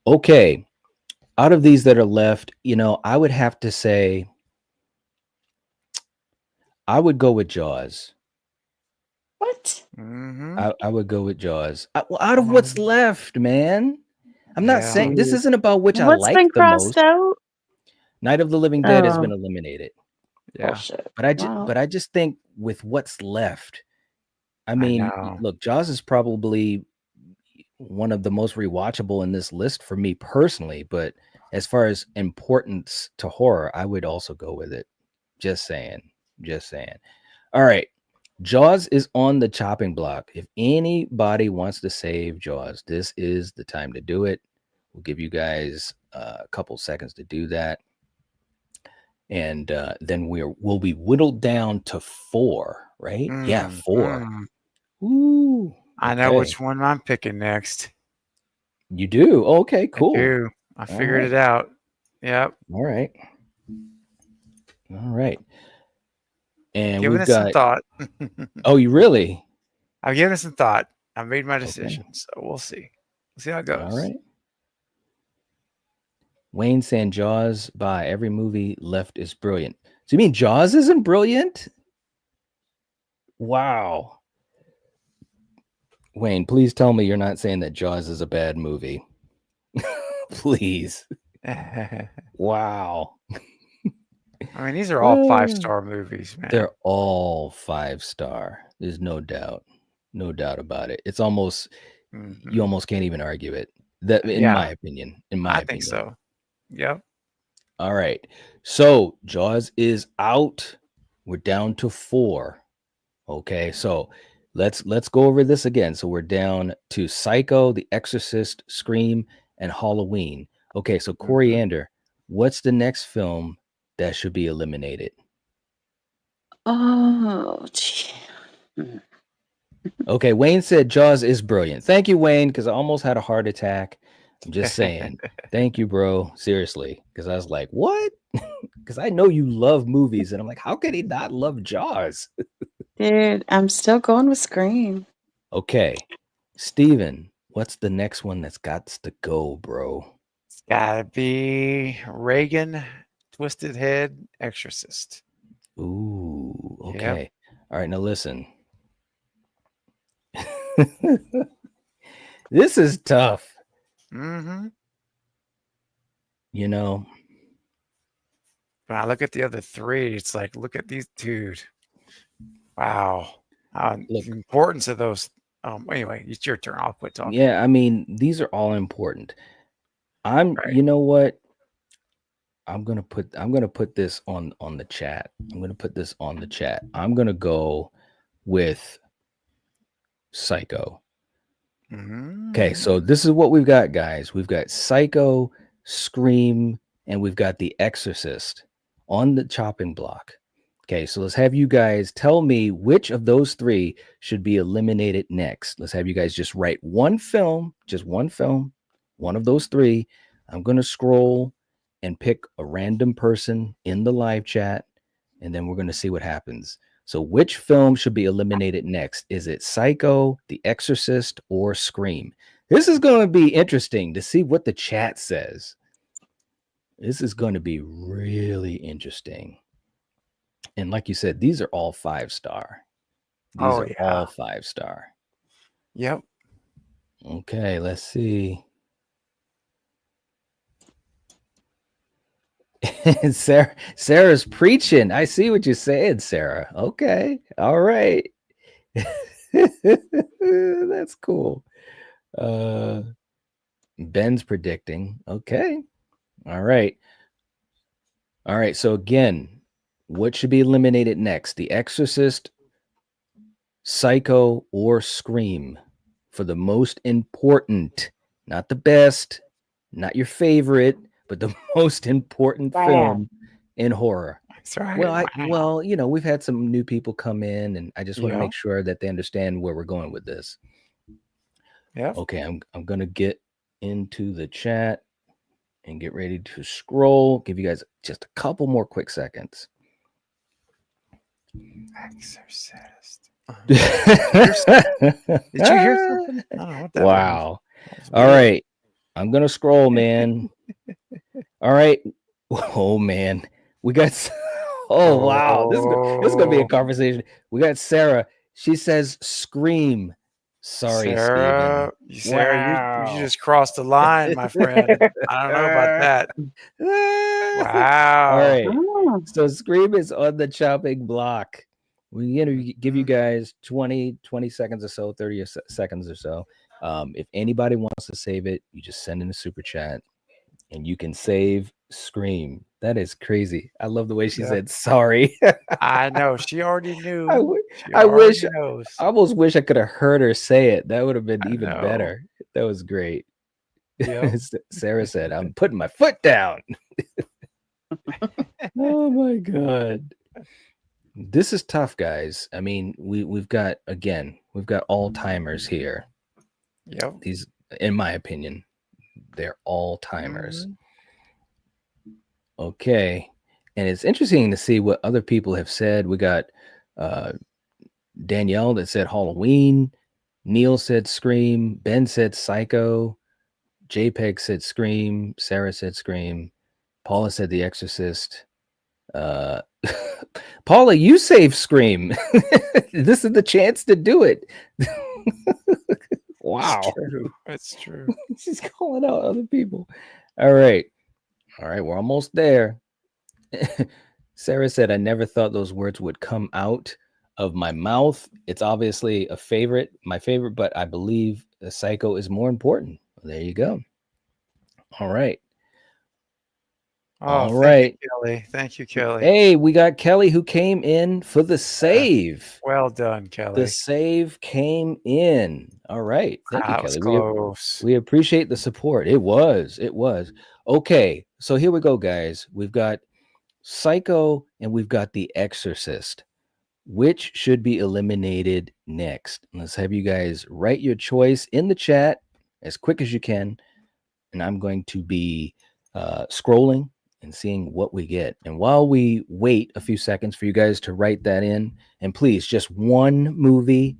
Okay. Out of these that are left, I would have to say I would go with Jaws. What? Mm-hmm. I would go with Jaws. Out of what's left, man. I'm not saying this isn't about which I What's like been the crossed most. out? Night of the Living Dead has Oh. been eliminated. Yeah. Bullshit. But I just think with what's left, I mean, know. look, Jaws is probably one of the most rewatchable in this list for me personally, but as far as importance to horror, I would also go with it. Just saying. All right. Jaws is on the chopping block. If anybody wants to save Jaws, this is the time to do it. We'll give you guys a couple seconds to do that. And then we'll be whittled down to 4, right? Yeah, 4. Ooh. I know which one I'm picking next. You do? Okay, cool. I do. I figured it out. Yep. All right. And Giving we've it got some thought. Oh, you really? I've given it some thought. I've made my decision. So we'll see. We'll see how it goes. All right. Wayne saying Jaws by every movie left is brilliant. So you mean Jaws isn't brilliant? Wow. Wayne, please tell me you're not saying that Jaws is a bad movie. Please. Wow. I mean, these are all 5-star movies, man. They're all 5-star. There's no doubt. No doubt about it. It's almost, you almost can't even argue it. That, in my opinion. I think so. Yep. All right. So Jaws is out. We're down to 4. Okay. So let's go over this again. So we're down to Psycho, The Exorcist, Scream, and Halloween. Okay. So Coriander, what's the next film that should be eliminated? Oh, gee. Okay, Wayne said Jaws is brilliant. Thank you, Wayne, because I almost had a heart attack. I'm just saying. Thank you, bro. Seriously, because I was like, what? Because I know you love movies, and I'm like, how could he not love Jaws? Dude, I'm still going with Scream. Okay, Steven, what's the next one that's got to go, bro? It's gotta be Reagan, Twisted Head, Exorcist. Ooh, Yep. okay. All right, now listen. This is tough. Mm-hmm. You know, When I look at the other three, it's like, look at these, dude. Wow. Look. The importance of those. Anyway, it's your turn. I'll quit talking. Yeah, I mean, these are all important. Right. You know what? I'm gonna put this on the chat. I'm gonna put this on the chat. I'm gonna go with Psycho. Okay, so this is what we've got, guys. We've got Psycho, Scream, and we've got The Exorcist on the chopping block. Okay, so let's have you guys tell me which of those three should be eliminated next. Let's have you guys just write one film, one of those three. I'm going to scroll and pick a random person in the live chat, and then we're going to see what happens. So which film should be eliminated next? Is it Psycho, The Exorcist, or Scream? This is going to be interesting to see what the chat says. This is going to be really interesting. And like you said, these are all 5-star. These are all 5-star. Yep. Okay, let's see. Sarah's preaching. I see what you're saying, Sarah. Okay. All right. That's cool. Ben's predicting. Okay. All right. All right. So again, what should be eliminated next? The Exorcist, Psycho, or Scream for the most important, not the best, not your favorite, but the most important film in horror. That's right. Well, you know, we've had some new people come in, and I just want to make sure that they understand where we're going with this. Yeah. Okay, I'm gonna get into the chat and get ready to scroll. Give you guys just a couple more quick seconds. Exorcist. Did you hear something? I don't know what that wow. All right. I'm going to scroll, man. All right. Oh, man. We got... Oh, wow. This is going to be a conversation. We got Sarah. She says Scream. Sorry, Sarah, Steven. Sarah, you just crossed the line, my friend. I don't know about that. Wow. All right. So Scream is on the chopping block. We're going to give you guys 20 seconds or so, 30 seconds or so. If anybody wants to save it, you just send in a super chat and you can save Scream. That is crazy. I love the way she said sorry. I know. She already knew. I almost wish I could have heard her say it. That would have been even better. That was great. Yep. Sarah said, I'm putting my foot down. Oh my God. This is tough, guys. I mean, we've got all timers here. Yep. These, in my opinion, they're all timers. Okay. And it's interesting to see what other people have said. We got Danielle that said Halloween. Neil said Scream. Ben said Psycho. JPEG said Scream. Sarah said Scream. Paula said The Exorcist. Paula, you save Scream. This is the chance to do it. Wow. That's true. She's calling out other people. All right. We're almost there. Sarah said, I never thought those words would come out of my mouth. It's obviously my favorite, but I believe the Psycho is more important. There you go. All right. All right. Thank you, Kelly. Hey, we got Kelly who came in for the save. Well done, Kelly. The save came in. All right. Thank you, Kelly. Close. We appreciate the support. It was. Okay. So here we go, guys. We've got Psycho and we've got The Exorcist. which should be eliminated next? Let's have you guys write your choice in the chat as quick as you can. And I'm going to be scrolling and seeing what we get. And while we wait a few seconds for you guys to write that in, and please, just one movie,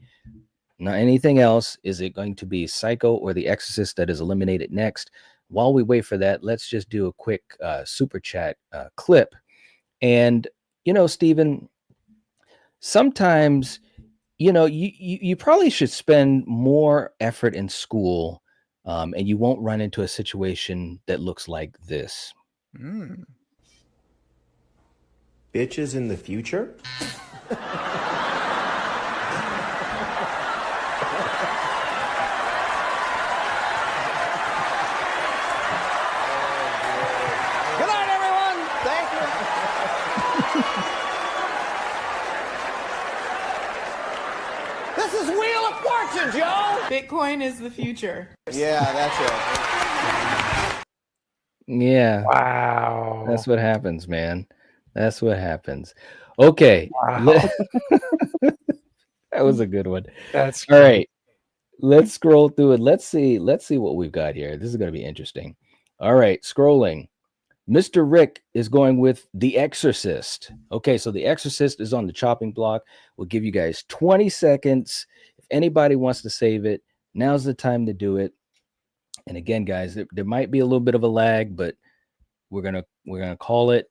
not anything else. Is it going to be Psycho or The Exorcist that is eliminated next? While we wait for that, let's just do a quick super chat clip. And, Stephen, sometimes, you probably should spend more effort in school and you won't run into a situation that looks like this. Bitches in the future? Good night, everyone. Thank you. This is Wheel of Fortune, Joe. Bitcoin is the future. Yeah, that's it. Yeah. Wow. That's what happens, man. That's what happens. Okay. Wow. That was a good one. That's all right. Let's scroll through it. Let's see what we've got here. This is going to be interesting. All right, scrolling. Mr. Rick is going with The Exorcist. Okay, so The Exorcist is on the chopping block. We'll give you guys 20 seconds. If anybody wants to save it, now's the time to do it. And again, guys, there might be a little bit of a lag, but we're gonna call it,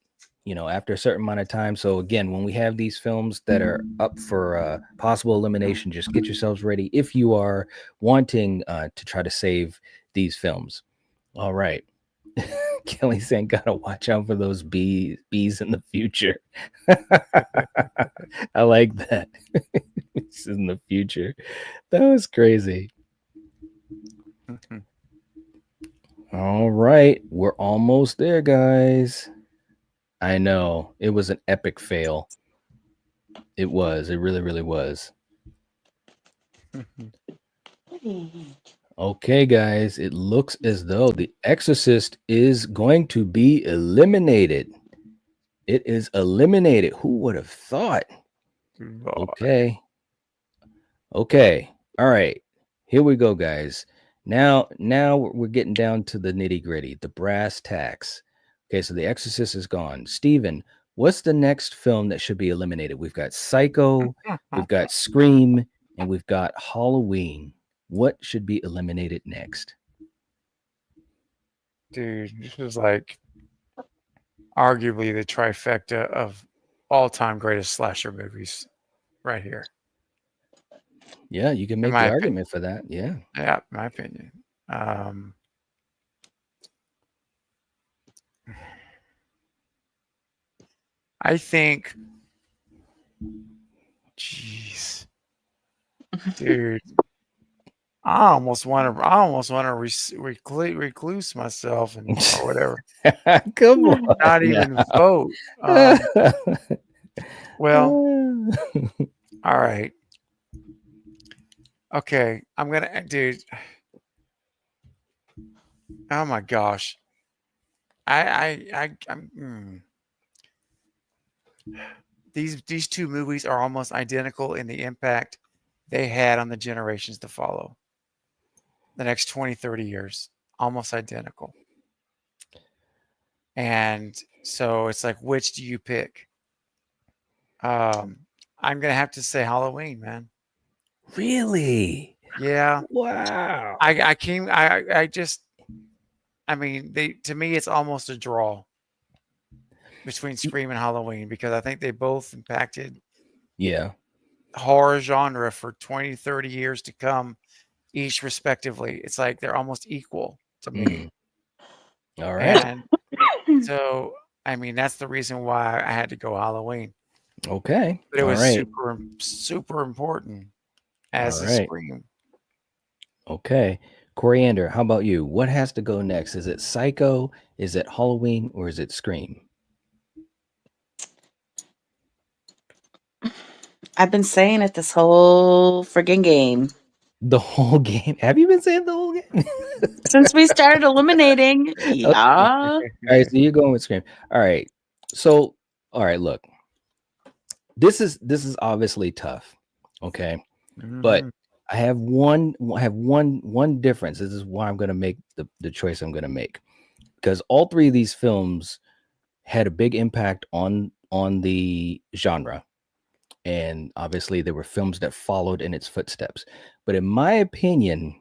after a certain amount of time. So again, when we have these films that are up for possible elimination, just get yourselves ready if you are wanting to try to save these films. All right. Kelly saying, gotta watch out for those bees in the future. I like that. Bees in the future. That was crazy. All right, we're almost there, guys. I know it was an epic fail. It was. It really, really was. Okay, guys, it looks as though The Exorcist is going to be eliminated. It is eliminated. Who would have thought? Okay. All right. Here we go, guys. Now we're getting down to the nitty gritty, the brass tacks. Okay, so The Exorcist is gone. Steven, what's the next film that should be eliminated? We've got Psycho, we've got Scream, and we've got Halloween. What should be eliminated next? Dude, this is like arguably the trifecta of all-time greatest slasher movies right here. Yeah, you can make the argument for that. Yeah. Yeah, my opinion. I think, jeez, dude, I almost want to recluse myself and or whatever. Come on, not even vote. Well, all right. Okay, I'm gonna, dude. Oh my gosh, These two movies are almost identical in the impact they had on the generations to follow. The next 20, 30 years, almost identical. And so it's like, which do you pick? I'm gonna have to say Halloween, man. Really? Yeah. Wow. To me, it's almost a draw between Scream and Halloween because I think they both impacted horror genre for 20, 30 years to come, each respectively. It's like they're almost equal to me. All right. And so, that's the reason why I had to go Halloween. Okay. But it was super, super important as a Scream. Okay. Coriander, how about you? What has to go next? Is it Psycho? Is it Halloween? Or is it Scream? I've been saying it this whole friggin' game. The whole game? Have you been saying the whole game? Since we started eliminating. Yeah. All right, so you're going with Scream. All right. So, all right, look. this is obviously tough. Okay. But Mhm. I have one difference. This is why I'm going to make the choice I'm going to make, because all three of these films had a big impact on the genre, and obviously there were films that followed in its footsteps. But in my opinion,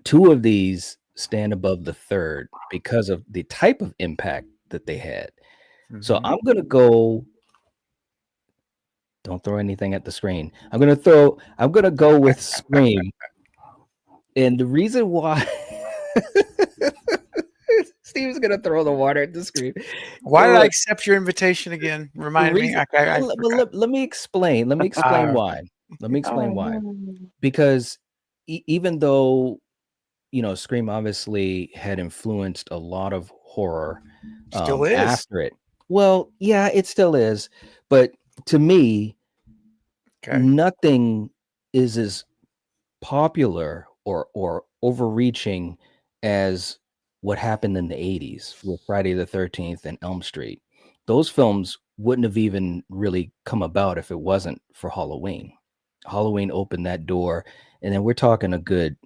two of these stand above the third because of the type of impact that they had. So Mhm. I'm going to go. Don't throw anything at the screen. I'm going to go with Scream. And the reason why Steve's gonna throw the water at the screen. Why So did I look, accept your invitation again? the Remind me. reason I well, forgot. let me explain. Let me explain Okay. why. Let me explain why. Oh, Because even though Scream obviously had influenced a lot of horror Still is. after it. Well, yeah, it still is. But to me, Okay. nothing is as popular or overreaching as what happened in the 80s with Friday the 13th and Elm Street. Those films wouldn't have even really come about if it wasn't for Halloween. Halloween opened that door, and then we're talking a good,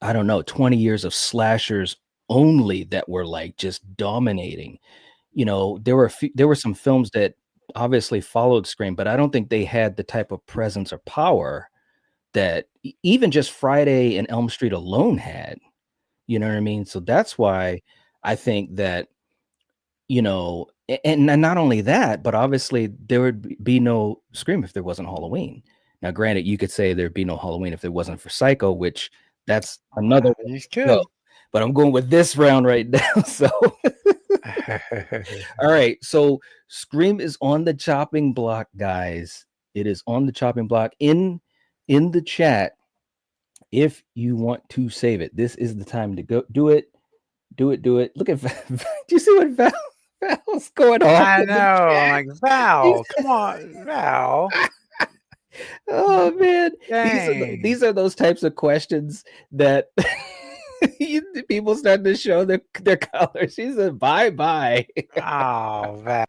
I don't know, 20 years of slashers only that were like just dominating. There were some films that obviously followed Scream, but I don't think they had the type of presence or power that even just Friday and Elm Street alone had. You know what I mean? So that's why I think that, and not only that, but obviously there would be no Scream if there wasn't Halloween. Now, granted, you could say there'd be no Halloween if it wasn't for Psycho, which that's another one You to go. could. But I'm going with this round right now. So, all right. So, Scream is on the chopping block, guys. It is on the chopping block. In the chat, if you want to save it, this is the time to go do it. Do it. Look at do you see what Val's going off I in the know. I'm chat? like, Val, come on, Val. Oh man, Dang. these are those types of questions that people start to show their colors. She said, "Bye." Oh, Val.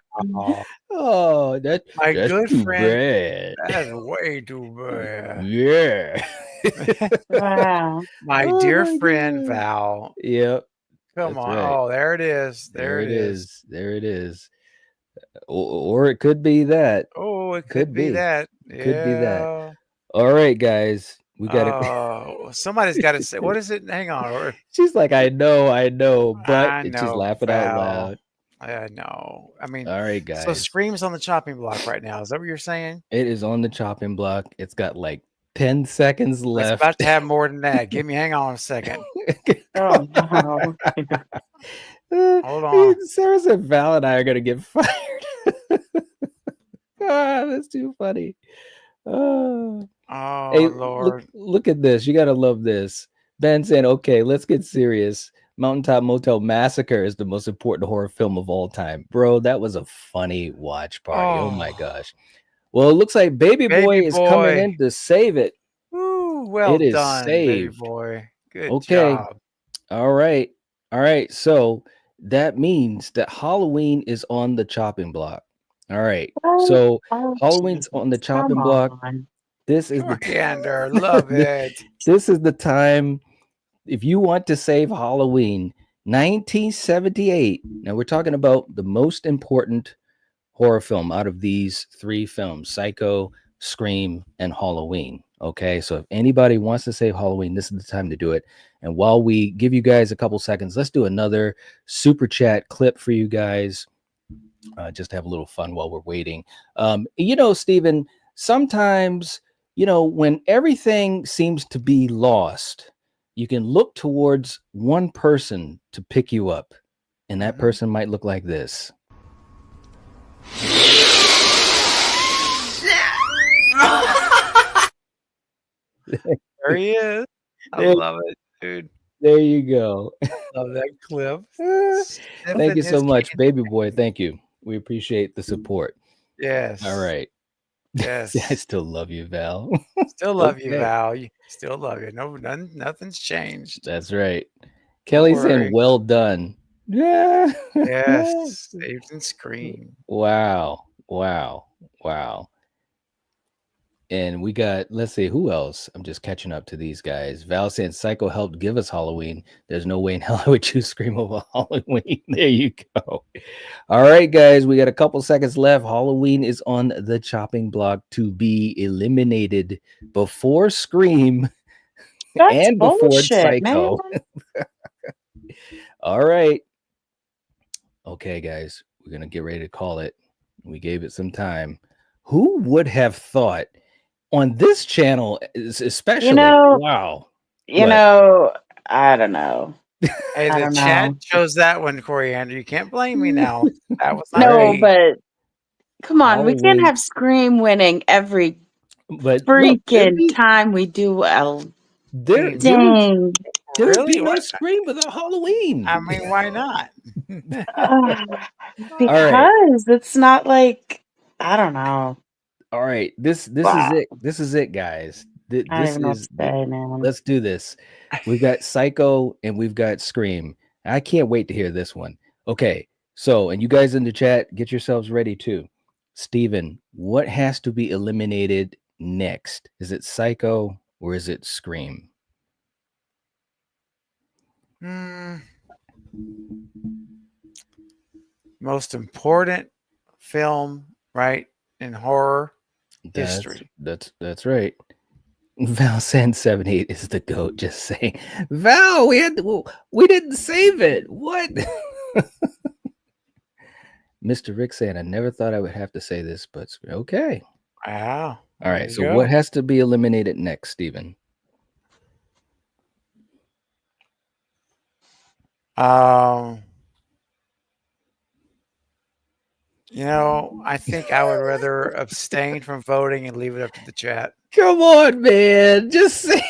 Oh, that's My good too friend. bad. That's way too bad. Yeah. wow. My Oh dear my friend God. Val. Yep. Come That's on. right. Oh, there it is. There There it it is. is. There it is. Or it could be that. Oh, it Could could be be. that. Could be that. Yeah. All right, guys. We got it. Oh, somebody's got to say. What is it? Hang on. She's like, I know, but I she's know, laughing out Val. loud. I know. I mean, All right, so guys. Scream's on the chopping block right now. Is that what you're saying? It is on the chopping block. It's got like 10 seconds It's left. about to have more than that. Hang on a second. Oh no. Hold on. Sarah said Val and I are gonna get fired. That's too funny. Oh. Oh, Hey, Lord. look at this. You gotta love this. Ben saying, okay, let's get serious. Mountaintop Motel Massacre is the most important horror film of all time. Bro, that was a funny watch party. Oh my gosh. Well, it looks like Baby Boy Baby is coming boy. in to save it. Woo, well It is done, baby saved. boy. Good Okay. job. All right. All right. So that means that Halloween is on the chopping block. All right. So Oh, Halloween's on the Jesus. Come chopping block. on. This is Coriander, love it. This is the time if you want to save Halloween 1978. Now we're talking about the most important horror film out of these three films: Psycho, Scream, and Halloween. Okay, so if anybody wants to save Halloween, this is the time to do it. And while we give you guys a couple seconds, let's do another super chat clip for you guys. Just to have a little fun while we're waiting. Stephen, sometimes, when everything seems to be lost, you can look towards one person to pick you up. And that person might look like this. There he is. I There- love it, dude. There you go. Love that clip. Thank you so much, Baby Boy. Thank you. We appreciate the support. Yes. All right. Yes. I still love you, Val. Still love you, Okay. Val. Still love you. No, nothing's changed. That's right. Kelly's saying, worry. well done. Yeah. Yes. Saved and Scream. Wow. Wow. And we got, let's see, who else? I'm just catching up to these guys. Val saying Psycho helped give us Halloween. There's no way in hell I would choose Scream over Halloween. There you go. All right, guys, we got a couple seconds left. Halloween is on the chopping block to be eliminated before Scream That's and before bullshit, Psycho. man. All right. Okay, guys, we're going to get ready to call it. We gave it some time. Who would have thought on this channel, especially? Wow. You know, I don't know. Hey, I the don't chat know. chose that one, Coriander. You can't blame me now. That was No, me. but come on, we can't Halloween. have Scream winning every But look, freaking time we do a there would dang. Really? be no What? Scream without Halloween. I mean, why not? Because it's not like, I don't know. All right, this Wow. is it. This is it, guys. I don't This even know what is to say, man. let's do this. We've got Psycho and we've got Scream. I can't wait to hear this one. Okay, so and you guys in the chat, get yourselves ready too. Steven, what has to be eliminated next? Is it Psycho or is it Scream? Most important film, right, in horror history. That's right. Val Sand 78 is the goat. Just saying, Val, we didn't save it. What? Mr. Rick saying, I never thought I would have to say this, but okay. Wow. All right. So what has to be eliminated next, Stephen? You know, I think I would rather abstain from voting and leave it up to the chat. Come on, man. Just say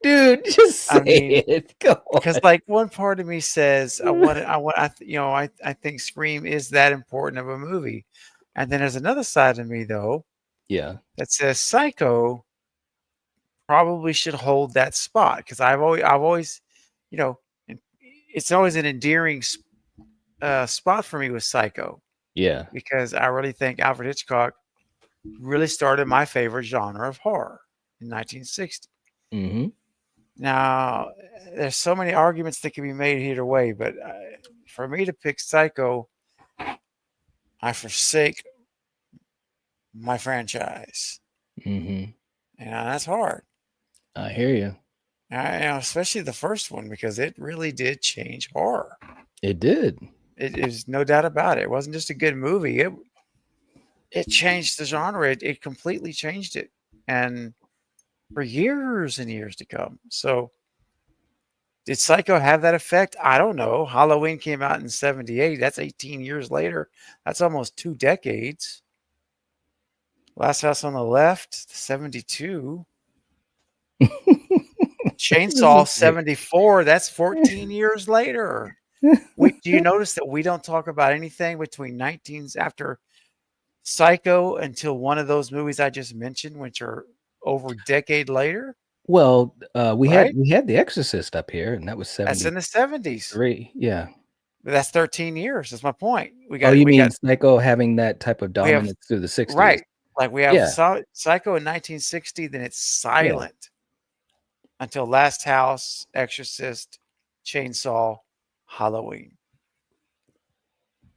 dude, just say it. Come on. Because like one part of me says I think Scream is that important of a movie. And then there's another side of me though. Yeah. That says Psycho probably should hold that spot because I've always, you know, it's always an endearing spot for me with Psycho. Yeah. Because I really think Alfred Hitchcock really started my favorite genre of horror in 1960. Mm-hmm. Now, there's so many arguments that can be made either way, but for me to pick Psycho, I forsake my franchise. Mm-hmm. And that's hard. I hear you. Especially the first one, because it really did change horror. It did. It is no doubt about it. It wasn't just a good movie. It changed the genre. It completely changed it. And for years and years to come. So did Psycho have that effect? I don't know. Halloween came out in 78. That's 18 years later. That's almost 2 decades. Last House on the Left, 72. Chainsaw, 74. That's 14 years later. Do you notice that we don't talk about anything between 19s after Psycho until one of those movies I just mentioned, which are over a decade later? Well, we had The Exorcist up here, and that was 70. That's in the 70s. Yeah. But that's 13 years. That's my point. You mean Psycho having that type of dominance through the 60s? Right. Like we have Psycho in 1960, then it's silent until Last House, Exorcist, Chainsaw, Halloween.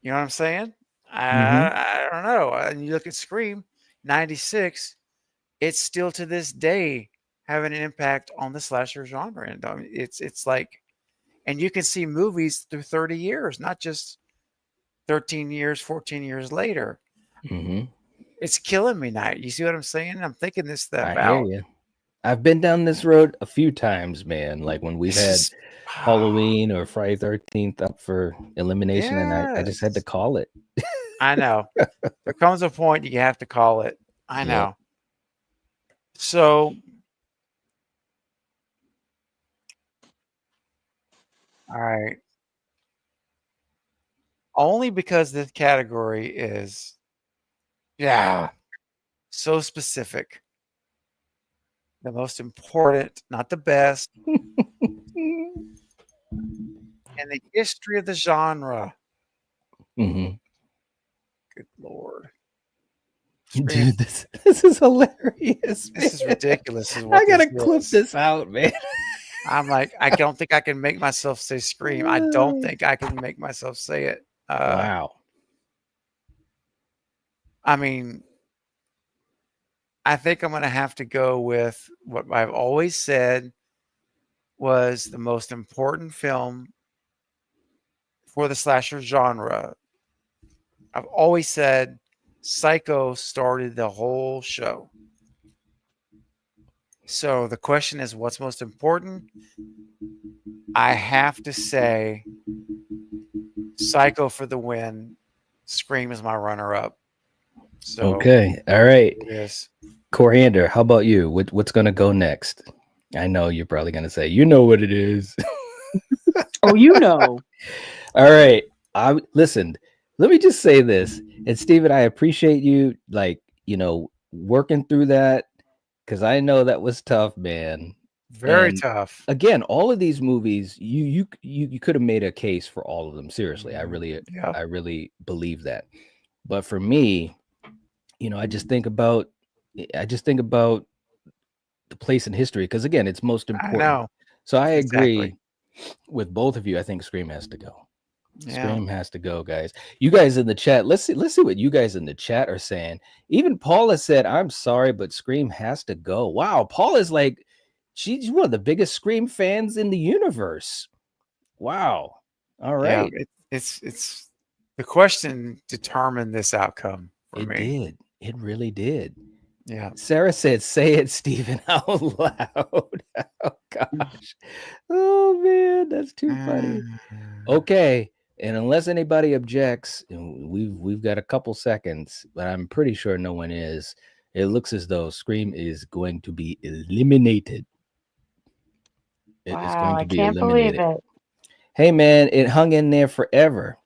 You know what I'm saying? I don't know. And you look at Scream, 96, it's still to this day having an impact on the slasher genre. And it's like, and you can see movies through 30 years, not just 13 years, 14 years later. Mm-hmm. It's killing me now. You see what I'm saying? I'm thinking this stuff out. I hear you. I've been down this road a few times, man. Like when we've had Halloween or Friday 13th up for elimination, and I just had to call it. I know. There comes a point you have to call it. I know. Yep. So, all right. Only because this category is, so specific. The most important, not the best, in the history of the genre. Mm-hmm. Good Lord. Dude, this is hilarious. This is man. ridiculous. Is I what gotta this clip is. this out, man. I'm like, I don't think I can make myself say Scream. I don't think I can make myself say it. Wow. I mean, I think I'm going to have to go with what I've always said was the most important film for the slasher genre. I've always said Psycho started the whole show. So the question is, what's most important? I have to say Psycho for the win. Scream is my runner-up. So Okay. All right. it is. Coriander, how about you? What's gonna go next? I know you're probably gonna say, you know what it is. Oh, you know. All right. Listen, let me just say this. And Steven, I appreciate you working through that because I know that was tough, man. Very And tough. again, all of these movies, you could have made a case for all of them. Seriously, I Yeah. really believe that. But for me, I just think about the place in history because again, it's most I important. know. So I Exactly. agree with both of you. I think Scream has to go. Yeah. Scream has to go, guys. You guys in the chat, let's see what you guys in the chat are saying. Even Paula said, "I'm sorry, but Scream has to go." Wow, Paula's like, she's one of the biggest Scream fans in the universe. Wow. All right. Yeah, it's the question determined this outcome for It me. did. It really did. Yeah. Sarah said, "Say it, Stephen, out loud." Oh gosh. Oh man, that's too funny. Okay. And unless anybody objects, and we've got a couple seconds, but I'm pretty sure no one is. It looks as though Scream is going to be eliminated. It is Wow, going to I be can't believe eliminated. it. Hey man, it hung in there forever.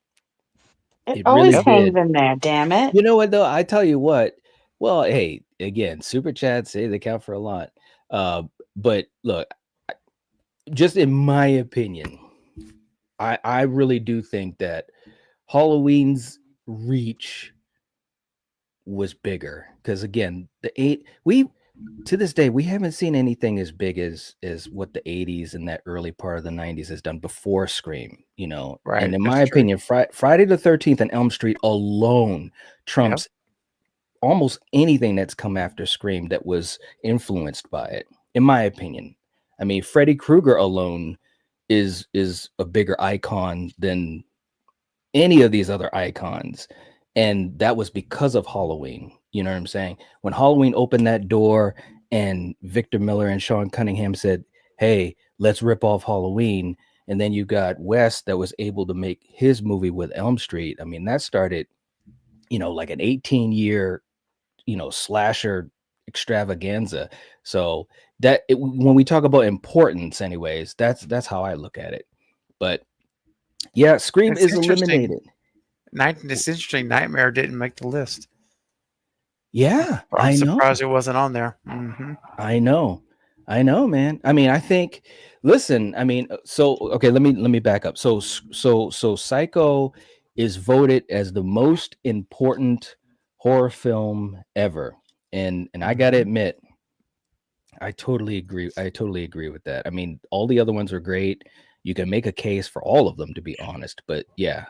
It It always really hangs did. in there, damn it. You know what though? I tell you what. Well, hey, again, super chats say they count for a lot. But look, just in my opinion, I really do think that Halloween's reach was bigger because again, to this day we haven't seen anything as big as what the 80s and that early part of the 90s has done before Scream, Right. And in That's my true. opinion, Friday the 13th and Elm Street alone trumps almost anything that's come after Scream that was influenced by it, in my opinion. I mean, Freddy Krueger alone is a bigger icon than any of these other icons. And that was because of Halloween. You know what I'm saying? When Halloween opened that door and Victor Miller and Sean Cunningham said, "Hey, let's rip off Halloween." And then you got Wes that was able to make his movie with Elm Street. I mean, that started, like an 18-year, slasher extravaganza. So when we talk about importance anyways, that's how I look at it. But yeah, Scream It's is interesting. eliminated. It's interesting. Nightmare didn't make the list. Yeah, I'm I know. surprised it wasn't on there. Mm-hmm. I know, man. I mean, I think. Listen, I mean, so okay. Let me back up. So Psycho is voted as the most important horror film ever, and I gotta admit, I totally agree. I totally agree with that. I mean, all the other ones are great. You can make a case for all of them, to be honest. But yeah,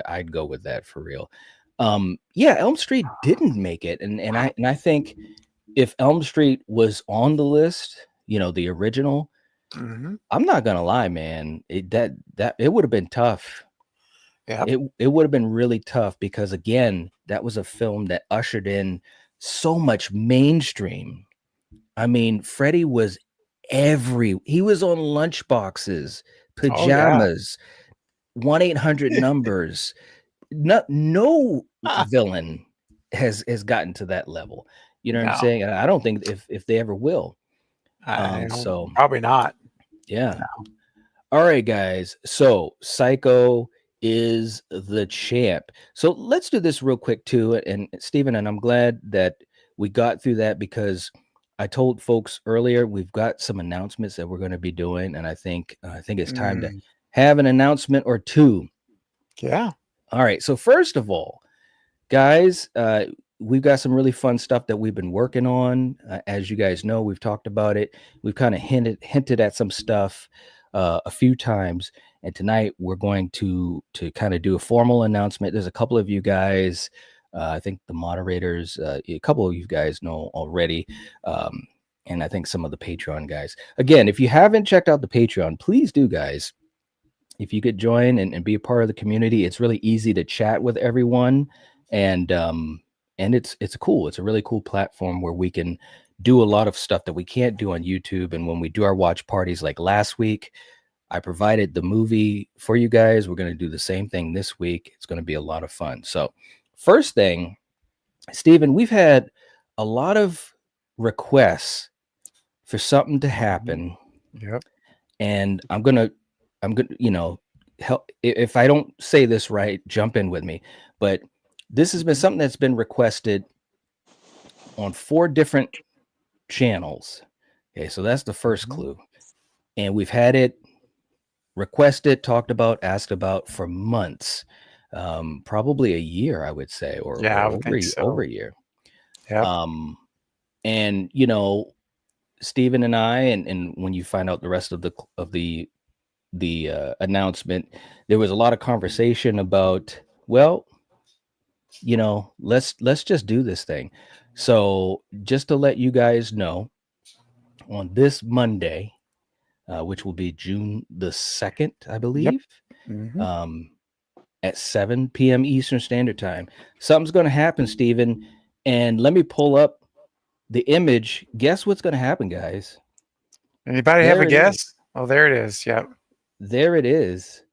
I'd go with that for real. Yeah, Elm Street didn't make it, and I think if Elm Street was on the list, the original, Mm-hmm. I'm not gonna lie, man, it would have been tough. Yeah. It would have been really tough because again, that was a film that ushered in so much mainstream. I mean, Freddy was he was on lunchboxes, pajamas, 1-800 numbers. No villain has gotten to that level. You know what I'm saying? And I don't think if they ever will. So probably not. Yeah. No. All right, guys. So Psycho is the champ. So let's do this real quick too. And Stephen, and I'm glad that we got through that because I told folks earlier we've got some announcements that we're going to be doing, and I think it's time to have an announcement or two. Yeah. All right. So first of all, guys, we've got some really fun stuff that we've been working on. As you guys know, we've talked about it. We've kind of hinted at some stuff a few times, and tonight we're going to kind of do a formal announcement. There's a couple of you guys, I think the moderators, a couple of you guys know already, and I think some of the Patreon guys. Again, if you haven't checked out the Patreon, please do, guys. If you could join and be a part of the community, it's really easy to chat with everyone, and it's cool. It's a really cool platform where we can do a lot of stuff that we can't do on YouTube. And when we do our watch parties, like last week, I provided the movie for you guys. We're going to do the same thing this week. It's going to be a lot of fun. So first thing, Stephen, we've had a lot of requests for something to happen. Yep. And I'm gonna, help. If I don't say this right, jump in with me. But this has been something that's been requested on 4 different channels. Okay, so that's the first clue. And we've had it requested, talked about, asked about for months, probably a year, I would say, or over a year. Yep. And Stephen and I, and when you find out the rest of the announcement, there was a lot of conversation about, well, let's just do this thing. So just to let you guys know, on this Monday, which will be June the 2nd, I believe, at 7 p.m. Eastern Standard Time, something's going to happen, Stephen. And let me pull up the image. Guess what's going to happen, guys? Anybody have a guess? Oh, there it is. Yep. There it is.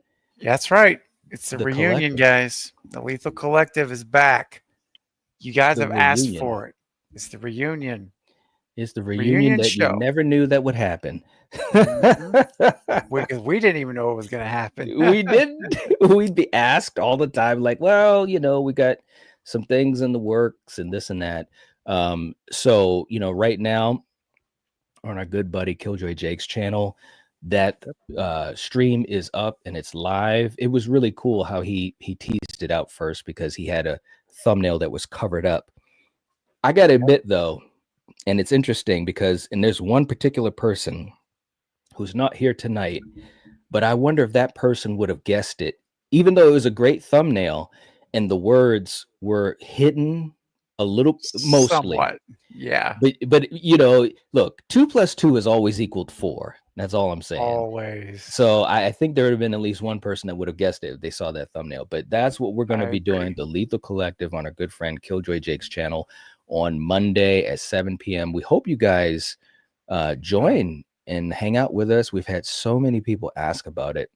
That's right. It's the reunion, Collective. guys. The Lethal Collective is back. You guys have asked reunion. for it. It's the reunion. It's the reunion that show. you never knew that would happen. We didn't even know it was going to happen. We didn't. We'd be asked all the time, like, well, we got some things in the works and this and that. So, right now on our good buddy Killjoy Jake's channel, that stream is up and it's live. It was really cool how he teased it out first, because he had a thumbnail that was covered up. I got to admit, though, and it's interesting because, and there's one particular person who's not here tonight, but I wonder if that person would have guessed it, even though it was a great thumbnail and the words were hidden a little, mostly. Somewhat. Yeah. But look, 2 + 2 is always equal to 4. That's all I'm saying. Always. So I think there would have been at least one person that would have guessed it if they saw that thumbnail. But that's what we're going to be doing, the Lethal Collective, on our good friend Killjoy Jake's channel on Monday at 7 p.m. We hope you guys join and hang out with us. We've had so many people ask about it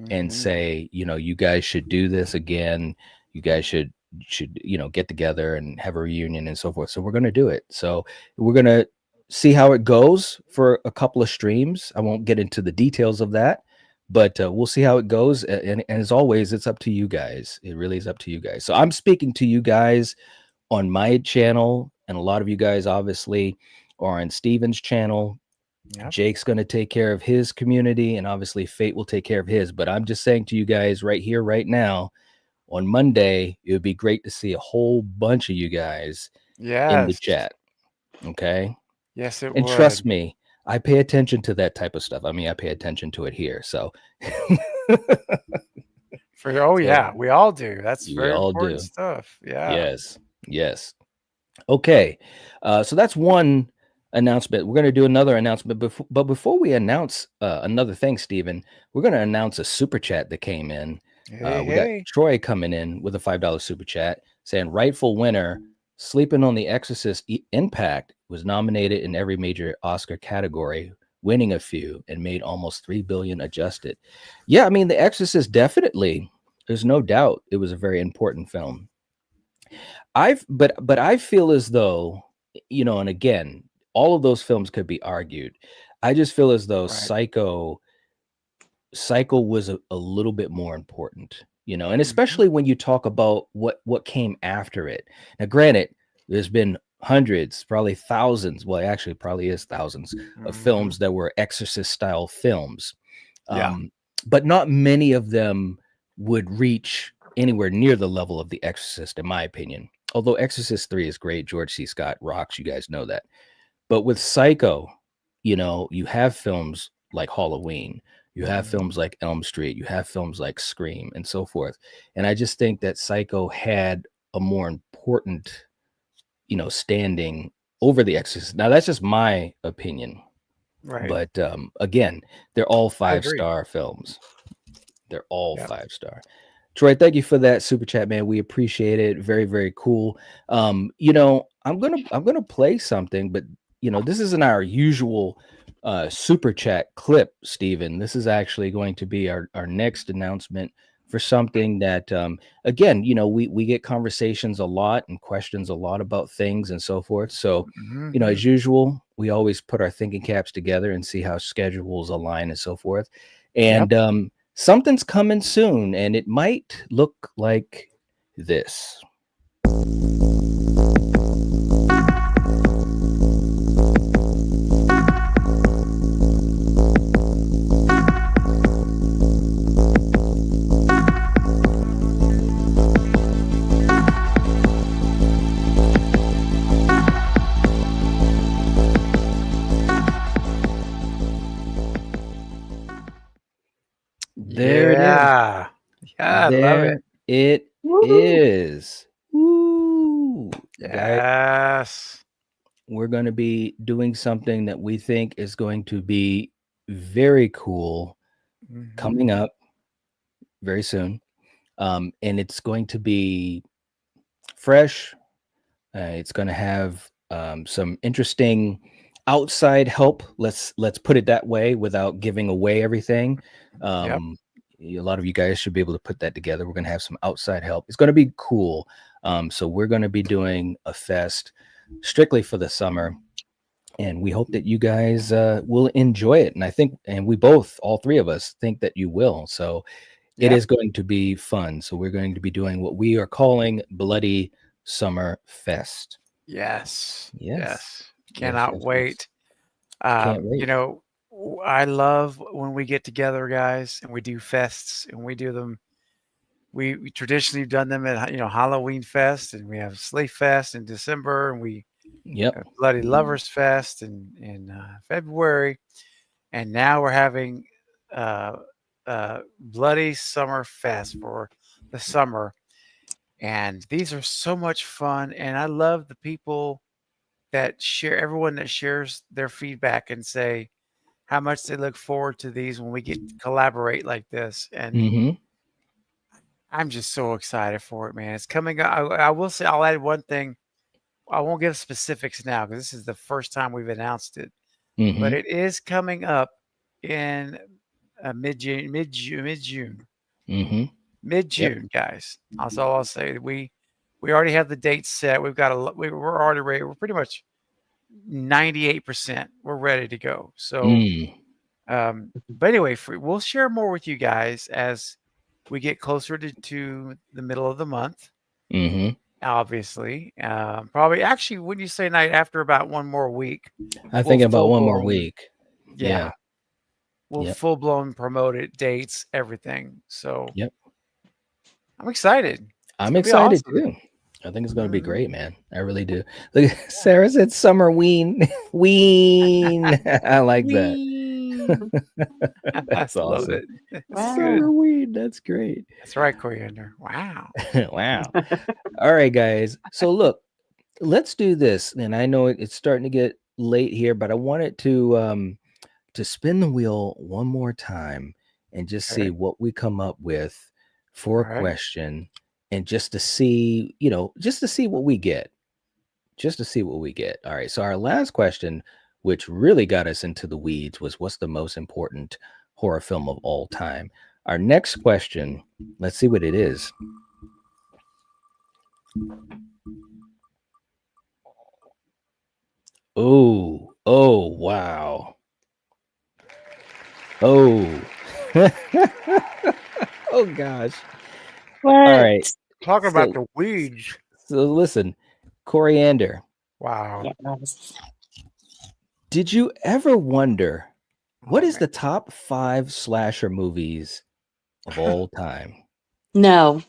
and say, you guys should do this again. You guys should get together and have a reunion and so forth. So we're going to do it. So we're going to see how it goes for a couple of streams. I won't get into the details of that, but we'll see how it goes. And as always, it's up to you guys. It really is up to you guys. So I'm speaking to you guys on my channel, and a lot of you guys obviously are on Steven's channel. Yep. Jake's going to take care of his community, and obviously Fate will take care of his. But I'm just saying to you guys right here, right now, on Monday, it would be great to see a whole bunch of you guys in the chat. Okay? Yes, it and would. Trust me, I pay attention to that type of stuff. I mean, I pay attention to it here. So yeah, we all do. That's very important stuff. Yeah. Yes. Okay. So that's one announcement. We're going to do another announcement. But before we announce another thing, Stephen, we're going to announce a super chat that came in. We got Troy coming in with a $5 super chat saying, rightful winner, Sleeping on the Exorcist Impact was nominated in every major Oscar category, winning a few, and made almost $3 billion adjusted. Yeah, I mean, The Exorcist, definitely, there's no doubt it was a very important film. But I feel as though, and again, all of those films could be argued. I just feel as though Psycho was a little bit more important, and especially when you talk about what came after it. Now, granted, there's been hundreds, probably thousands. Well, actually, probably is thousands of films that were Exorcist style films. But not many of them would reach anywhere near the level of The Exorcist, in my opinion. Although Exorcist 3 is great, George C. Scott rocks, you guys know that. But with Psycho, you know, you have films like Halloween, you have films like Elm Street, you have films like Scream, and so forth. And I just think that Psycho had a more important, you know, standing over The Exorcist. Now, that's just my opinion. Right. But again, they're all I agree. 5-star films. They're all 5-star. Troy, thank you for that super chat, man. We appreciate it. Very, very cool. You know, I'm gonna play something, but you know, this isn't our usual super chat clip, Steven. This is actually going to be our next announcement for something that again, you know, we get conversations a lot and questions a lot about things and so forth. So, you know, as usual, we always put our thinking caps together and see how schedules align and so forth. And something's coming soon, and it might look like this. There it is. Yeah, I love it. It is. Woo. Guys, Yes. we're going to be doing something that we think is going to be very cool coming up very soon. And it's going to be fresh. It's going to have some interesting outside help. Let's put it that way without giving away everything. A lot of you guys should be able to put that together. We're going to have some outside help. It's going to be cool. So we're going to be doing a fest strictly for the summer, and we hope that you guys will enjoy it. And I think, and we both, all three of us, think that you will. So it is going to be fun. So we're going to be doing what we are calling Bloody Summer Fest. Yes. Yes. Cannot wait. Can't wait. You know, I love when we get together, guys, and we do fests, and we do them. We traditionally have done them at, you know, Halloween Fest, and we have Sleep Fest in December, and we have Bloody Lovers Fest in February, and now we're having Bloody Summer Fest for the summer. And these are so much fun, and I love the people that share, everyone that shares their feedback and say how much they look forward to these when we get to collaborate like this. And I'm just so excited for it, man. It's coming up. I will say, I'll add one thing. I won't give specifics now because this is the first time we've announced it, but it is coming up in mid-June, guys. That's all I'll say. We already have the date set. We've got we're already ready. We're pretty much 98%. We're ready to go. So, but anyway, we'll share more with you guys as we get closer to the middle of the month. Obviously, probably actually, wouldn't you say, Night, after about one more week? I think about one more week. Yeah. We'll full-blown promote it, dates, everything. So I'm excited. I'm excited too. I think it's going to be great, man. I really do. Look, Sarah said summer ween. I like that. That's awesome. Summer weed. That's great. That's right, Coriander. Wow. Wow. All right, guys. So look, let's do this. And I know it's starting to get late here, but I wanted to spin the wheel one more time and just see what we come up with for a question, and just to see, you know, just to see what we get. All right. So our last question, which really got us into the weeds, was what's the most important horror film of all time? Our next question, let's see what it is. Oh, wow. Oh. Oh gosh. What? All right. Talking about the weeds. So listen, Coriander. Wow. Did you ever wonder what is the top 5 slasher movies of all time? No.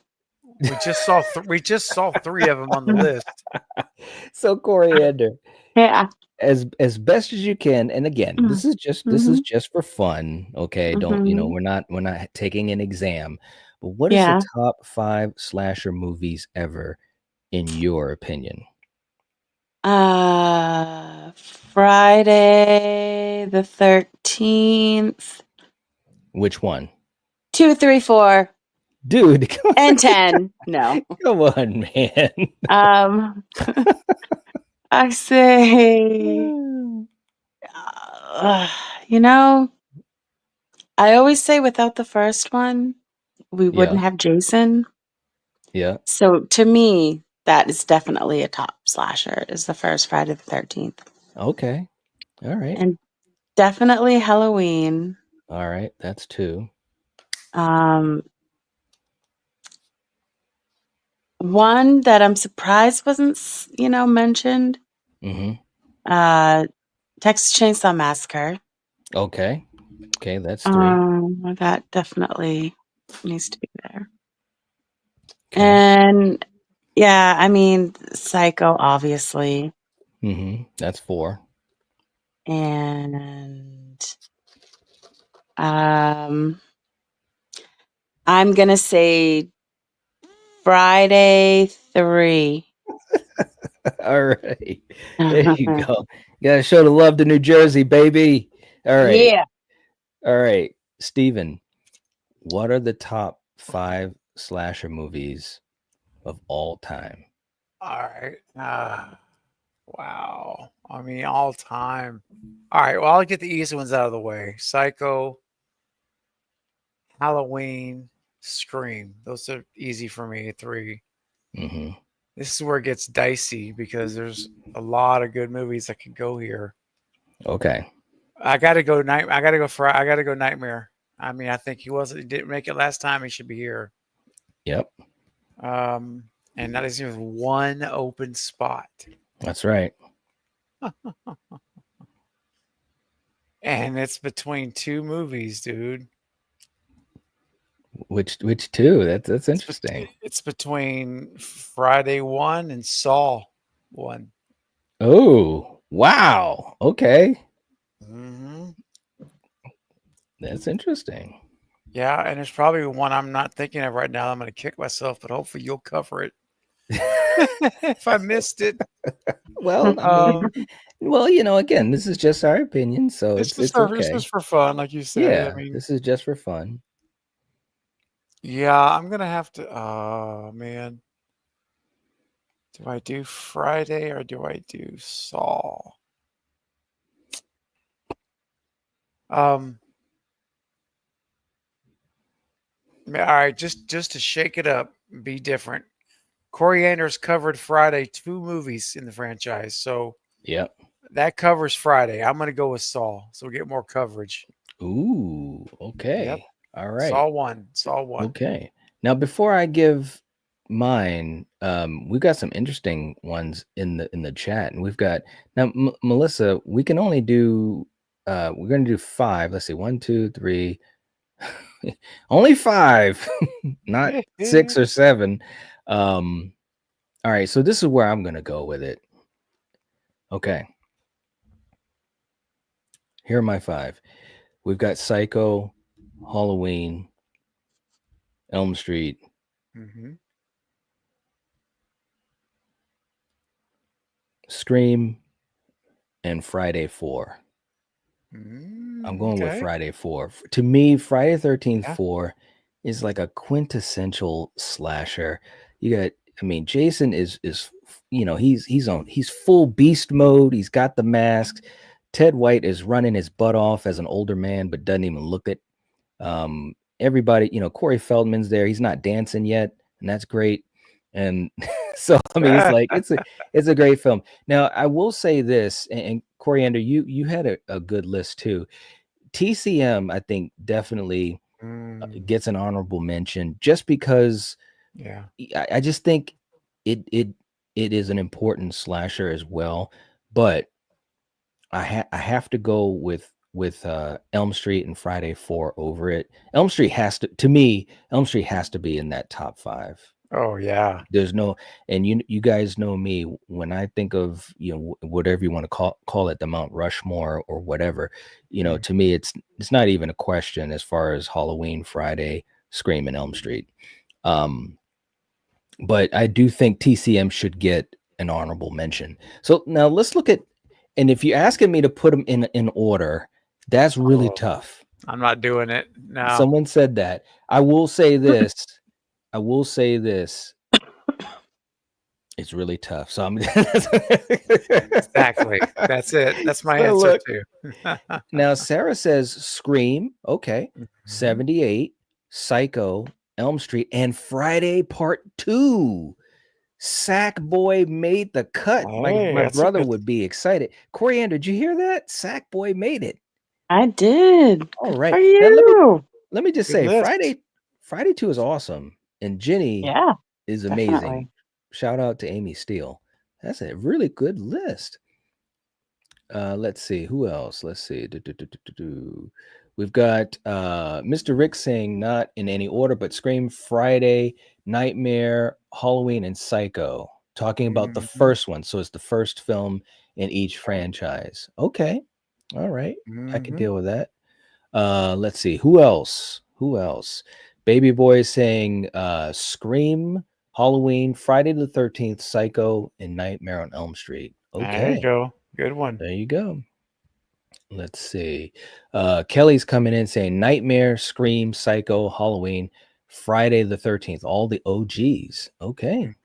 We just saw 3 of them on the list. So Coriander, Yeah. as best as you can, and again, this is Mhm. just for fun. Okay, don't Mhm. we're not taking an exam. But what is Yeah. the top 5 slasher movies ever, in your opinion? Friday the 13th. Which one? 2, 3, 4, Dude, come and 10. No. on, man. Um, I say, uh, you know, I always say without the first one, we Yeah, wouldn't have Jason. yeah. So to me, that is definitely a top slasher, is the first Friday the 13th. Okay. All right. And definitely Halloween. All right. That's 2. Um, one that I'm surprised wasn't, mentioned, Mm-hmm. Texas Chainsaw Massacre. Okay. Okay, that's 3. That definitely needs to be there. Okay. And yeah, I mean, Psycho, obviously. Mm-hmm. That's 4. And I'm gonna say Friday 3. All right. There you go. You gotta show the love to New Jersey, baby. All right. Yeah. All right. Steven, what are the top 5 slasher movies of all time? All right. Wow. I mean, all time. All right. Well, I'll get the easy ones out of the way. Psycho, Halloween, Scream. Those are easy for me. 3. Mm-hmm. This is where it gets dicey because there's a lot of good movies that could go here. Okay. I gotta go Nightmare. I mean, I think he didn't make it last time. He should be here. Yep. And that is even one open spot. That's right. And it's between 2 movies, dude. Which 2? That's interesting. It's between Friday 1 and Saw 1. Oh, wow. Okay. Mm-hmm. That's interesting. Yeah, and there's probably one I'm not thinking of right now. I'm going to kick myself, but hopefully you'll cover it. If I missed it. Well, I mean, again, this is just our opinion, so it's It's okay. just for fun, like you said. Yeah, I mean, this is just for fun. yeah, I'm going to have to. Oh, man. Do I do Friday or do I do Saw? All right, just to shake it up, be different. Coriander's covered Friday 2 movies in the franchise, so Yep. that covers Friday. I'm going to go with Saw, so we get more coverage. Ooh, okay. Yep. All right. Saw 1. Okay. Now, before I give mine, we've got some interesting ones in the chat, and we've got now Melissa. We can only do. We're going to do 5. Let's see, 1, 2, 3. Only 5, not 6 or 7. All right. So this is where I'm going to go with it. Okay. Here are my 5. We've got Psycho, Halloween, Elm Street, Mm-hmm. Scream, and Friday 4. I'm going with Okay. Friday 4. To me, Friday 13th Yeah. 4 is like a quintessential slasher. Jason is he's full beast mode. He's got the mask. Ted White is running his butt off as an older man, but doesn't even look it. Everybody, Corey Feldman's there. He's not dancing yet, and that's great. And so, it's like it's a great film. Now, I will say this, and Coriander, you had a good list too. TCM, I think, definitely gets an honorable mention just because Yeah. I just think it is an important slasher as well. But I have to go with Elm Street and Friday 4 over it. Elm Street has to be in that top 5. Oh yeah. There's no, and you guys know me, when I think of, whatever you want to call it, the Mount Rushmore or whatever, to me it's not even a question as far as Halloween, Friday, Scream, and Elm Street. But I do think TCM should get an honorable mention. So now let's look at, and if you're asking me to put them in order, that's really tough. I'm not doing it. No. Someone said that. I will say this. It's really tough. So I'm Exactly. That's it. That's my answer too. Now Sarah says Scream, okay. 78, Psycho, Elm Street, and Friday Part 2. Sackboy made the cut. Hey, my that's a brother good- would be excited. Coriander, did you hear that? Sackboy made it. I did. All Good right. for Now, you. let me just Good say, list. Friday 2 is awesome. And Jenny Yeah, is amazing. definitely. Shout out to Amy Steele. That's a really good list. Let's see. Who else? Let's see. We've got Mr. Rick saying not in any order, but Scream, Friday, Nightmare, Halloween, and Psycho. Talking about the first one. So it's the first film in each franchise. Okay. All right. I can deal with that. Let's see. Who else? Baby Boy is saying Scream, Halloween, Friday the 13th, Psycho, and Nightmare on Elm Street. Okay. There you go. Good one. There you go. Let's see. Kelly's coming in saying Nightmare, Scream, Psycho, Halloween, Friday the 13th. All the OGs. Okay.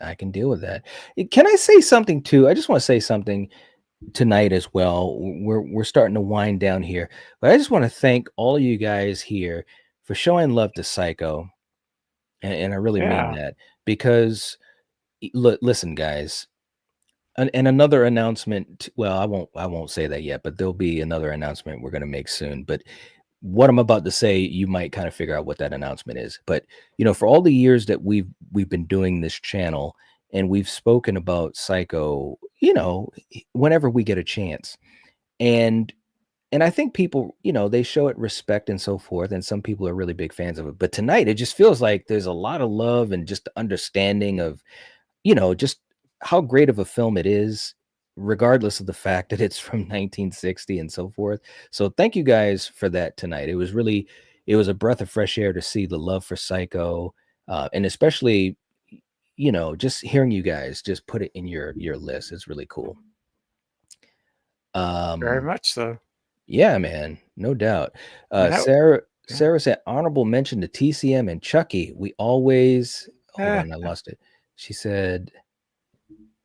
I can deal with that. Can I say something too? I just want to say something tonight as well. We're starting to wind down here, but I just want to thank all of you guys here for showing love to Psycho. And I really mean that, because listen, guys, and another announcement. Well, I won't say that yet, but there'll be another announcement we're going to make soon. But what I'm about to say, you might kind of figure out what that announcement is. But for all the years that we've been doing this channel, and we've spoken about Psycho, whenever we get a chance, and I think people, they show it respect and so forth, and some people are really big fans of it. But tonight, it just feels like there's a lot of love and just understanding of, just how great of a film it is, regardless of the fact that it's from 1960 and so forth. So thank you guys for that tonight. It was a breath of fresh air to see the love for Psycho, and especially, just hearing you guys just put it in your list is really cool. Very much so. Yeah, man, no doubt. that- Sarah said honorable mention to TCM and Chucky. We always hold on, I lost it. She said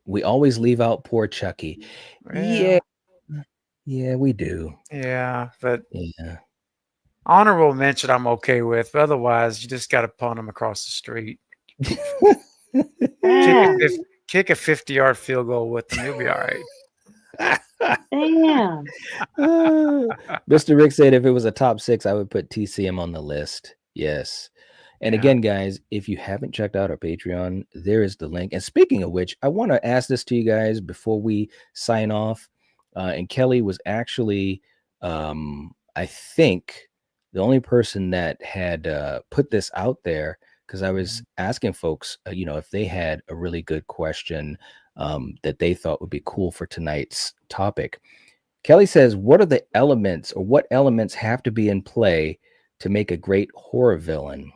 we always leave out poor Chucky. Yeah, we do. Yeah, but Yeah. honorable mention I'm okay with. But otherwise, you just got to punt them across the street. Kick a 50-yard field goal with them. You'll be all right. Damn. Mr. Rick said if it was a top 6, I would put TCM on the list. Yes. And again, guys, if you haven't checked out our Patreon, there is the link. And speaking of which, I want to ask this to you guys before we sign off. And Kelly was actually, I think, the only person that had put this out there, because I was asking folks, if they had a really good question that they thought would be cool for tonight's topic. Kelly says, what elements have to be in play to make a great horror villain?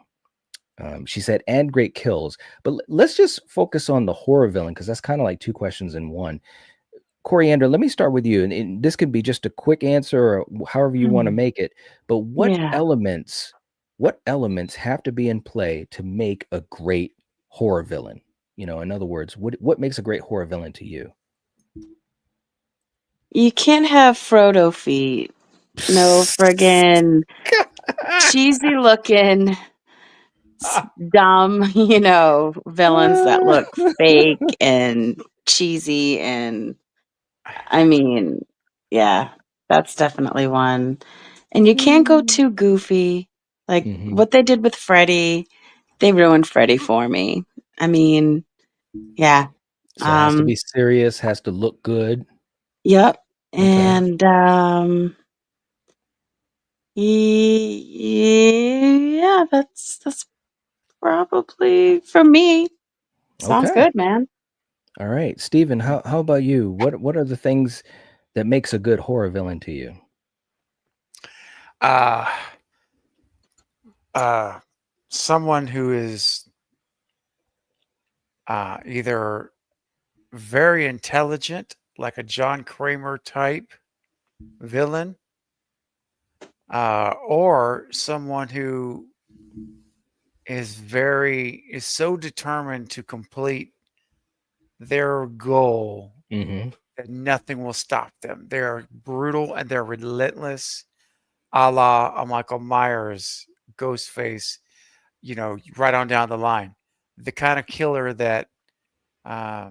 She said, and great kills. But let's just focus on the horror villain, because that's kind of like 2 questions in one. Coriander, let me start with you. And this could be just a quick answer or however you want to make it. But what elements have to be in play to make a great horror villain? In other words, what makes a great horror villain to you? You can't have Frodo feet. No friggin' cheesy looking, dumb, villains that look fake and cheesy. And I mean, yeah, that's definitely one. And you can't go too goofy. Like what they did with Freddy, they ruined Freddy for me. I mean, yeah. So it has to be serious, has to look good. Yep. Okay. And yeah, that's probably for me. Sounds Okay. good, man. All right, Steven, how about you? What are the things that makes a good horror villain to you? Uh, someone who is either very intelligent, like a John Kramer type villain, or someone who is so determined to complete their goal Mm-hmm. that nothing will stop them. They're brutal and they're relentless, a la a Michael Myers, Ghostface, right on down the line. The kind of killer that uh,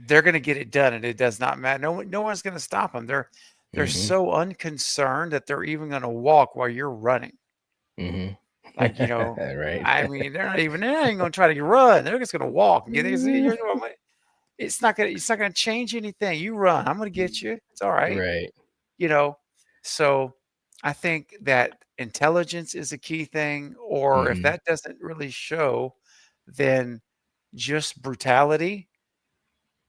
they're going to get it done, and it does not matter. No one's going to stop them. They're Mm-hmm. so unconcerned that they're even going to walk while you're running. Mm-hmm. Like, Right. I mean, they're not even going to try to run. They're just going to walk. It's not going to change anything. You run. I'm going to get you. It's all right. Right. So I think that intelligence is a key thing, or if Mm-hmm. that doesn't really show, then just brutality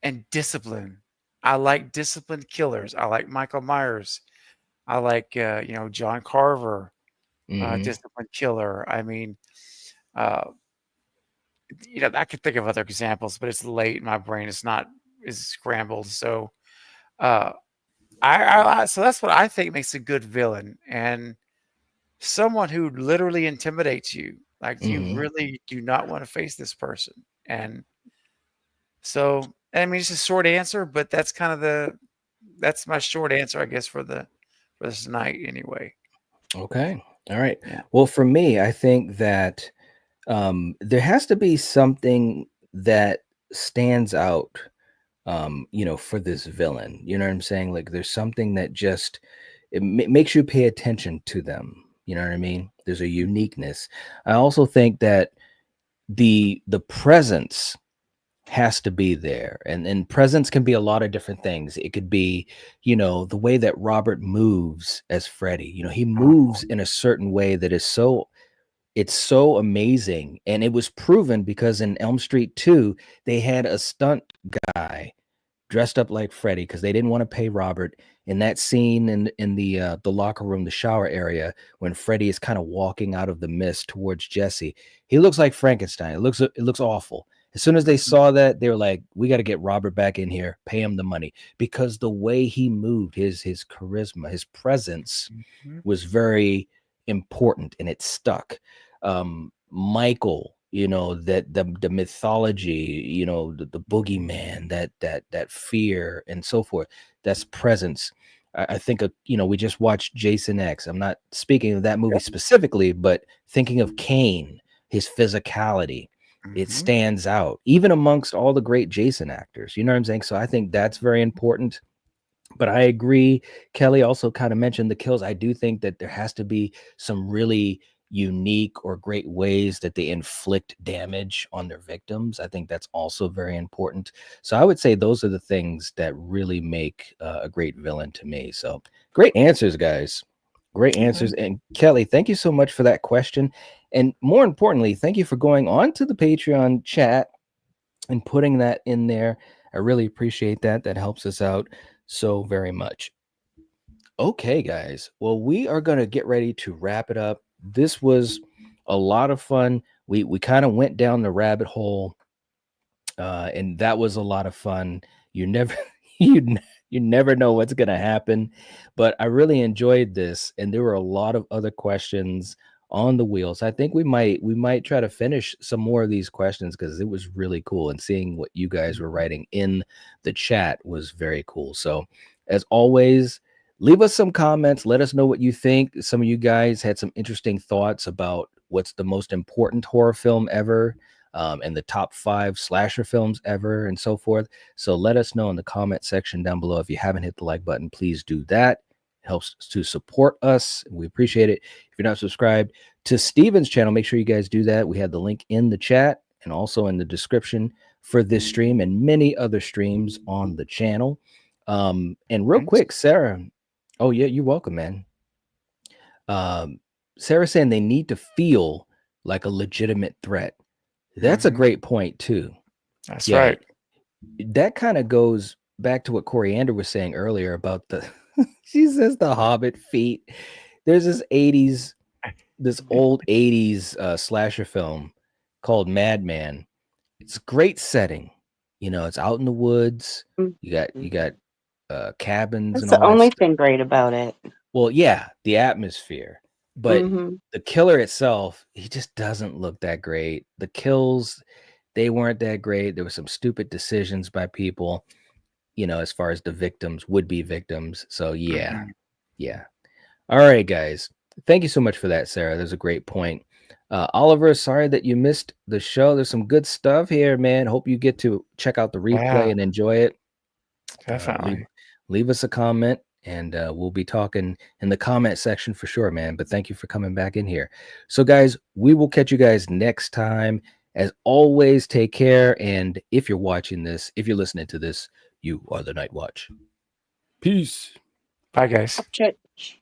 and discipline. I like disciplined killers. I like Michael Myers. I like John Carver, Mm-hmm. disciplined killer. I mean, uh, I could think of other examples, but it's late. My brain is scrambled. So uh, so that's what I think makes a good villain, and someone who literally intimidates you. Like, you Mm-hmm. really do not want to face this person. And so, I mean, it's a short answer, but that's my short answer, I guess, for this night anyway. Okay. All right. Yeah. Well, for me, I think that there has to be something that stands out, for this villain. You know what I'm saying? Like, there's something that just makes you pay attention to them. You know what I mean? There's a uniqueness. I also think that the presence has to be there, and presence can be a lot of different things. It could be, the way that Robert moves as Freddy. He moves in a certain way that is it's so amazing, and it was proven because in Elm Street 2 they had a stunt guy dressed up like Freddy because they didn't want to pay Robert. In that scene in the locker room, the shower area, when Freddy is kind of walking out of the mist towards Jesse, he looks like Frankenstein. It looks awful. As soon as they saw that, they were like, "We got to get Robert back in here, pay him the money," because the way he moved, his charisma, his presence Mhm. was very important, and it stuck. Michael, that the mythology, the boogeyman, that fear and so forth, that's presence. I think of, we just watched Jason X. I'm not speaking of that movie specifically, but thinking of Kane, his physicality, it Mhm. stands out even amongst all the great Jason actors. You know what I'm saying? So I think that's very important. But I agree. Kelly also kind of mentioned the kills. I do think that there has to be some really unique or great ways that they inflict damage on their victims. I think that's also very important. So I would say those are the things that really make a great villain to me. So great answers, guys. Great answers. And Kelly, thank you so much for that question. And more importantly, thank you for going on to the Patreon chat and putting that in there. I really appreciate that. That helps us out so very much. Okay, guys. Well, we are going to get ready to wrap it up. This was a lot of fun. We kind of went down the rabbit hole, and that was a lot of fun. You never you never know what's going to happen, but I really enjoyed this, and there were a lot of other questions on the wheels. I think we might try to finish some more of these questions because it was really cool, and seeing what you guys were writing in the chat was very cool. So, as always, leave us some comments. Let us know what you think. Some of you guys had some interesting thoughts about what's the most important horror film ever, and the top 5 slasher films ever, and so forth. So let us know in the comment section down below. If you haven't hit the like button, please do that. It helps to support us. We appreciate it. If you're not subscribed to Steven's channel, make sure you guys do that. We have the link in the chat and also in the description for this stream and many other streams on the channel. And real quick, Sarah. Oh yeah, you're welcome, man. Sarah saying they need to feel like a legitimate threat. That's a great point too. That's right. That kind of goes back to what Coriander was saying earlier about the she says the Hobbit feet. There's this old 80s slasher film called Madman. It's a great setting. You know, it's out in the woods. You got cabins. That's and the all that only stuff. thing great about it. Well, yeah, the atmosphere. But the killer itself, he just doesn't look that great. The kills, they weren't that great. There were some stupid decisions by people, you know, as far as the victims, would-be victims. So yeah. All right, guys. Thank you so much for that, Sarah. That's a great point. Oliver, sorry that you missed the show. There's some good stuff here, man. Hope you get to check out the replay and enjoy it. Definitely. Leave us a comment, and we'll be talking in the comment section for sure, man. But thank you for coming back in here. So, guys, we will catch you guys next time. As always, take care. And if you're watching this, if you're listening to this, you are the Night Watch. Peace. Bye, guys. Church.